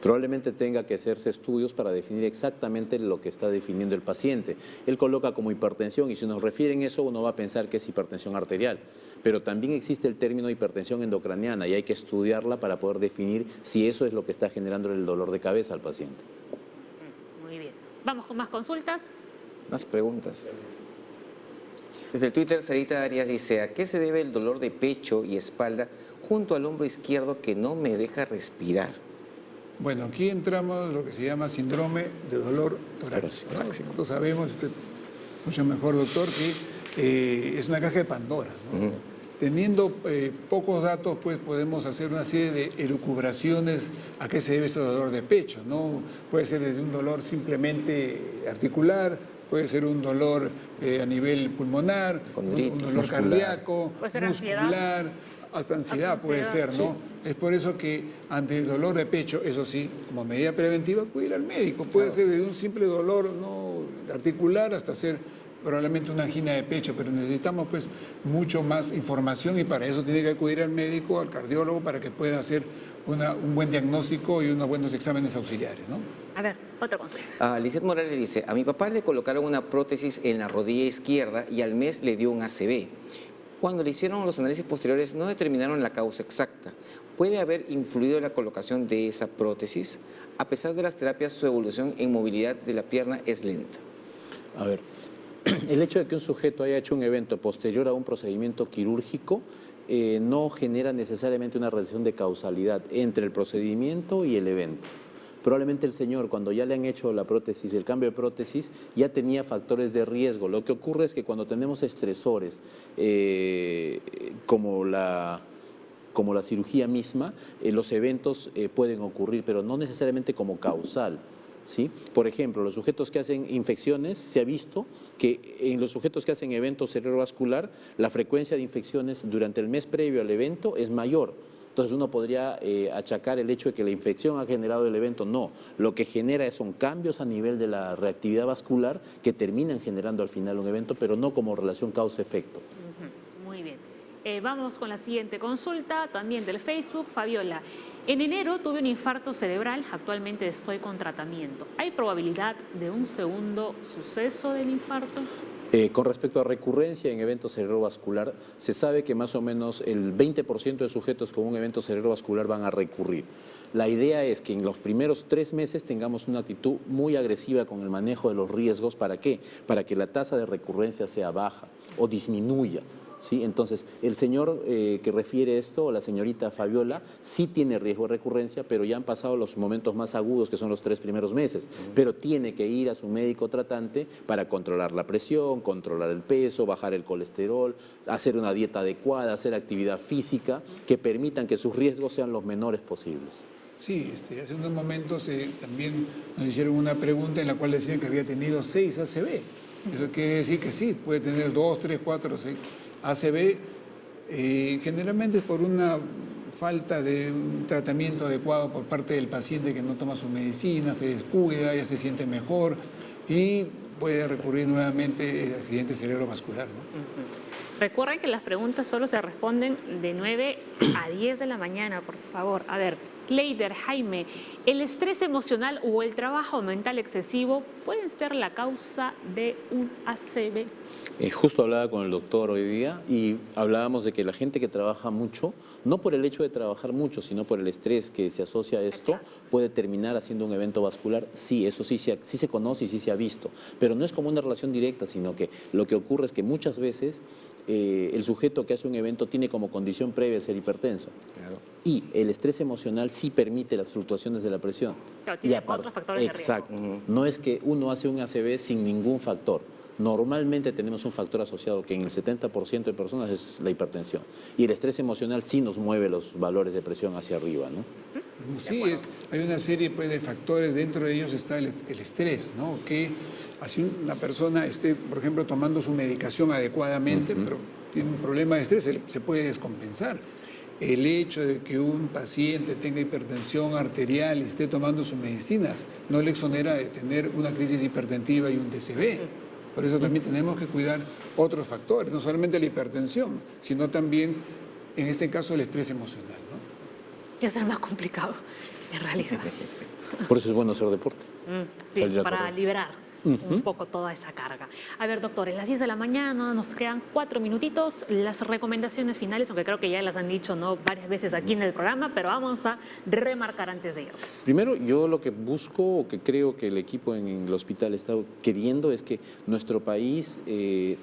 Probablemente tenga que hacerse estudios para definir exactamente lo que está definiendo el paciente. Él coloca como hipertensión y si nos refieren eso uno va a pensar que es hipertensión arterial. Pero también existe el término hipertensión endocraniana y hay que estudiarla para poder definir si eso es lo que está generando el dolor de cabeza al paciente. Muy bien. Vamos con más consultas. Más preguntas. Desde el Twitter, Sarita Arias dice, ¿a qué se debe el dolor de pecho y espalda junto al hombro izquierdo que no me deja respirar? Bueno, aquí entramos lo que se llama síndrome de dolor torácico, ¿no? Nosotros sabemos, usted mucho mejor, doctor, que es una caja de Pandora, ¿no? Teniendo pocos datos, pues podemos hacer una serie de elucubraciones a qué se debe ese dolor de pecho, ¿no? Puede ser desde un dolor simplemente articular, puede ser un dolor a nivel pulmonar, un dolor muscular, cardíaco, puede ser muscular, ansiedad. hasta ansiedad puede ansiedad, ser, ¿no? Es por eso que ante el dolor de pecho, eso sí, como medida preventiva, puede ir al médico. Puede ser desde un simple dolor no articular hasta ser probablemente una angina de pecho, pero necesitamos pues mucho más información y para eso tiene que acudir al médico, al cardiólogo, para que pueda hacer un buen diagnóstico y unos buenos exámenes auxiliares, ¿no? A ver, otra consulta. Lizeth Morales dice, a mi papá le colocaron una prótesis en la rodilla izquierda y al mes le dio un ACV. Cuando le hicieron los análisis posteriores no determinaron la causa exacta. ¿Puede haber influido la colocación de esa prótesis? A pesar de las terapias, su evolución en movilidad de la pierna es lenta. A ver, el hecho de que un sujeto haya hecho un evento posterior a un procedimiento quirúrgico no genera necesariamente una relación de causalidad entre el procedimiento y el evento. Probablemente el señor, cuando ya le han hecho la prótesis, el cambio de prótesis, ya tenía factores de riesgo. Lo que ocurre es que cuando tenemos estresores como la cirugía misma, los eventos pueden ocurrir, pero no necesariamente como causal. ¿Sí? Por ejemplo, los sujetos que hacen infecciones, se ha visto que en los sujetos que hacen eventos cerebrovascular, la frecuencia de infecciones durante el mes previo al evento es mayor. Entonces uno podría achacar el hecho de que la infección ha generado el evento. No, lo que genera son cambios a nivel de la reactividad vascular que terminan generando al final un evento, pero no como relación causa-efecto. Vamos con la siguiente consulta, también del Facebook. Fabiola, en enero tuve un infarto cerebral, actualmente estoy con tratamiento. ¿Hay probabilidad de un segundo suceso del infarto? Con respecto a recurrencia en evento cerebrovascular, se sabe que más o menos el 20% de sujetos con un evento cerebrovascular van a recurrir. La idea es que en los primeros 3 meses tengamos una actitud muy agresiva con el manejo de los riesgos. ¿Para qué? Para que la tasa de recurrencia sea baja o disminuya. ¿Sí? Entonces, el señor que refiere esto, o la señorita Fabiola, sí tiene riesgo de recurrencia, pero ya han pasado los momentos más agudos, que son los 3 primeros meses. Pero tiene que ir a su médico tratante para controlar la presión, controlar el peso, bajar el colesterol, hacer una dieta adecuada, hacer actividad física, que permitan que sus riesgos sean los menores posibles. Sí, hace unos momentos también nos hicieron una pregunta en la cual decían que había tenido 6 ACV. Eso quiere decir que sí, puede tener 2, 3, 4, 6 ACV. Generalmente es por una falta de un tratamiento adecuado por parte del paciente que no toma su medicina, se descuida, ya se siente mejor y puede recurrir nuevamente al accidente cerebrovascular, ¿no? Recuerden que las preguntas solo se responden de 9 a 10 de la mañana, por favor. A ver, Kleider, Jaime, ¿el estrés emocional o el trabajo mental excesivo pueden ser la causa de un ACV? Justo hablaba con el doctor hoy día y hablábamos de que la gente que trabaja mucho, no por el hecho de trabajar mucho, sino por el estrés que se asocia a esto, puede terminar haciendo un evento vascular. Sí, eso sí se conoce y sí se ha visto, pero no es como una relación directa, sino que lo que ocurre es que muchas veces el sujeto que hace un evento tiene como condición previa ser hipertenso. Claro. Y el estrés emocional sí permite las fluctuaciones de la presión. Claro, tiene otros factores de riesgo. Exacto. No es que uno hace un ACV sin ningún factor. Normalmente tenemos un factor asociado que en el 70% de personas es la hipertensión. Y el estrés emocional sí nos mueve los valores de presión hacia arriba, ¿no? Sí, hay una serie pues, de factores, dentro de ellos está el estrés, ¿no? Que así una persona esté, por ejemplo, tomando su medicación adecuadamente, pero tiene un problema de estrés, se puede descompensar. El hecho de que un paciente tenga hipertensión arterial y esté tomando sus medicinas no le exonera de tener una crisis hipertensiva y un TCV. Por eso también tenemos que cuidar otros factores, no solamente la hipertensión, sino también, en este caso, el estrés emocional, ¿no? Que es el más complicado, en realidad. Por eso es bueno hacer deporte. Sí, para liberar un poco toda esa carga. A ver, doctores, las 10 de la mañana, nos quedan 4 minutitos. Las recomendaciones finales, aunque creo que ya las han dicho varias veces aquí en el programa, pero vamos a remarcar antes de irnos. Primero, yo lo que busco, o que creo que el equipo en el hospital está queriendo, es que nuestro país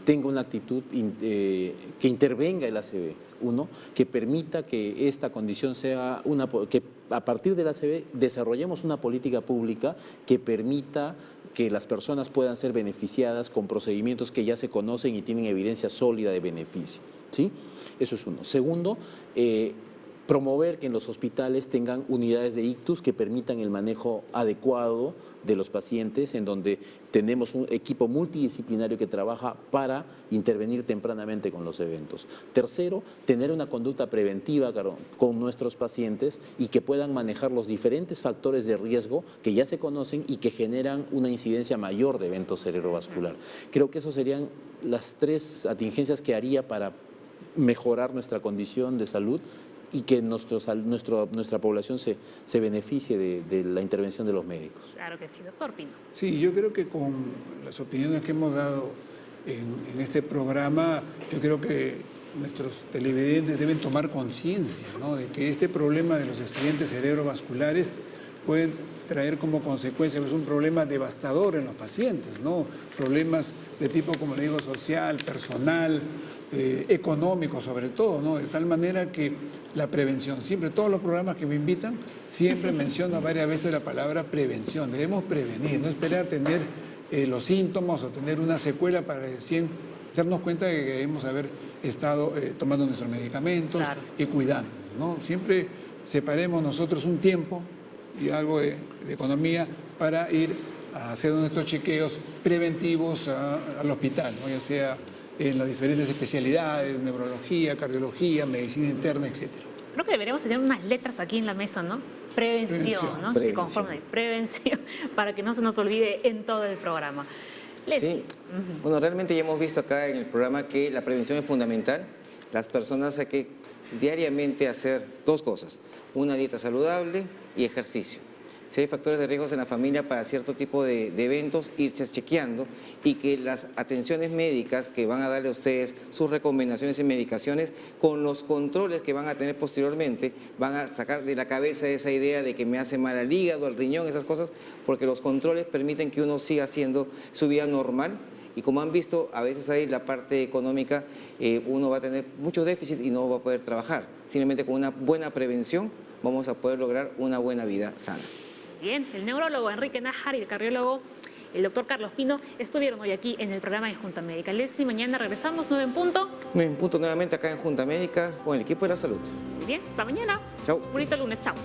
tenga una actitud que intervenga el ACV. Uno, que permita que esta condición sea que a partir del ACV desarrollemos una política pública que permita que las personas puedan ser beneficiadas con procedimientos que ya se conocen y tienen evidencia sólida de beneficio, ¿sí? Eso es uno. Segundo, promover que en los hospitales tengan unidades de ictus que permitan el manejo adecuado de los pacientes, en donde tenemos un equipo multidisciplinario que trabaja para intervenir tempranamente con los eventos. Tercero, tener una conducta preventiva con nuestros pacientes y que puedan manejar los diferentes factores de riesgo que ya se conocen y que generan una incidencia mayor de evento cerebrovascular. Creo que esas serían las 3 atingencias que haría para mejorar nuestra condición de salud y que nuestra población se beneficie de la intervención de los médicos. Claro que sí, doctor Pino. Sí, yo creo que con las opiniones que hemos dado en este programa, yo creo que nuestros televidentes deben tomar conciencia, ¿no?, de que este problema de los accidentes cerebrovasculares pueden traer como consecuencia un problema devastador en los pacientes, ¿no? Problemas de tipo, como le digo, social, personal, económico sobre todo, ¿no? De tal manera que la prevención, siempre todos los programas que me invitan, siempre menciono varias veces la palabra prevención. Debemos prevenir, no esperar tener los síntomas o tener una secuela para recién darnos cuenta de que debemos haber estado tomando nuestros medicamentos y cuidándonos, ¿no? Siempre separemos nosotros un tiempo y algo de economía para ir a hacer nuestros chequeos preventivos al hospital, ¿no?, ya sea en las diferentes especialidades, neurología, cardiología, medicina interna, etcétera. Creo que deberíamos tener unas letras aquí en la mesa, ¿no? Prevención, ¿no? Que conforme prevención, para que no se nos olvide en todo el programa. Sí, bueno, realmente ya hemos visto acá en el programa que la prevención es fundamental. las personas hay que diariamente hacer dos cosas, una dieta saludable y ejercicio. Si hay factores de riesgo en la familia para cierto tipo de eventos, irse chequeando y que las atenciones médicas que van a darle a ustedes, sus recomendaciones y medicaciones, con los controles que van a tener posteriormente, van a sacar de la cabeza esa idea de que me hace mal al hígado, al riñón, esas cosas, porque los controles permiten que uno siga haciendo su vida normal. Y como han visto, a veces ahí la parte económica, uno va a tener mucho déficit y no va a poder trabajar. Simplemente con una buena prevención vamos a poder lograr una buena vida sana. Bien, el neurólogo Enrique Nájar y el cardiólogo, el doctor Carlos Pino, estuvieron hoy aquí en el programa de Junta Médica. Leslie, mañana regresamos, 9 en punto. 9 en punto nuevamente acá en Junta Médica con el equipo de la salud. Muy bien, hasta mañana. Chao. Bonito lunes, chao.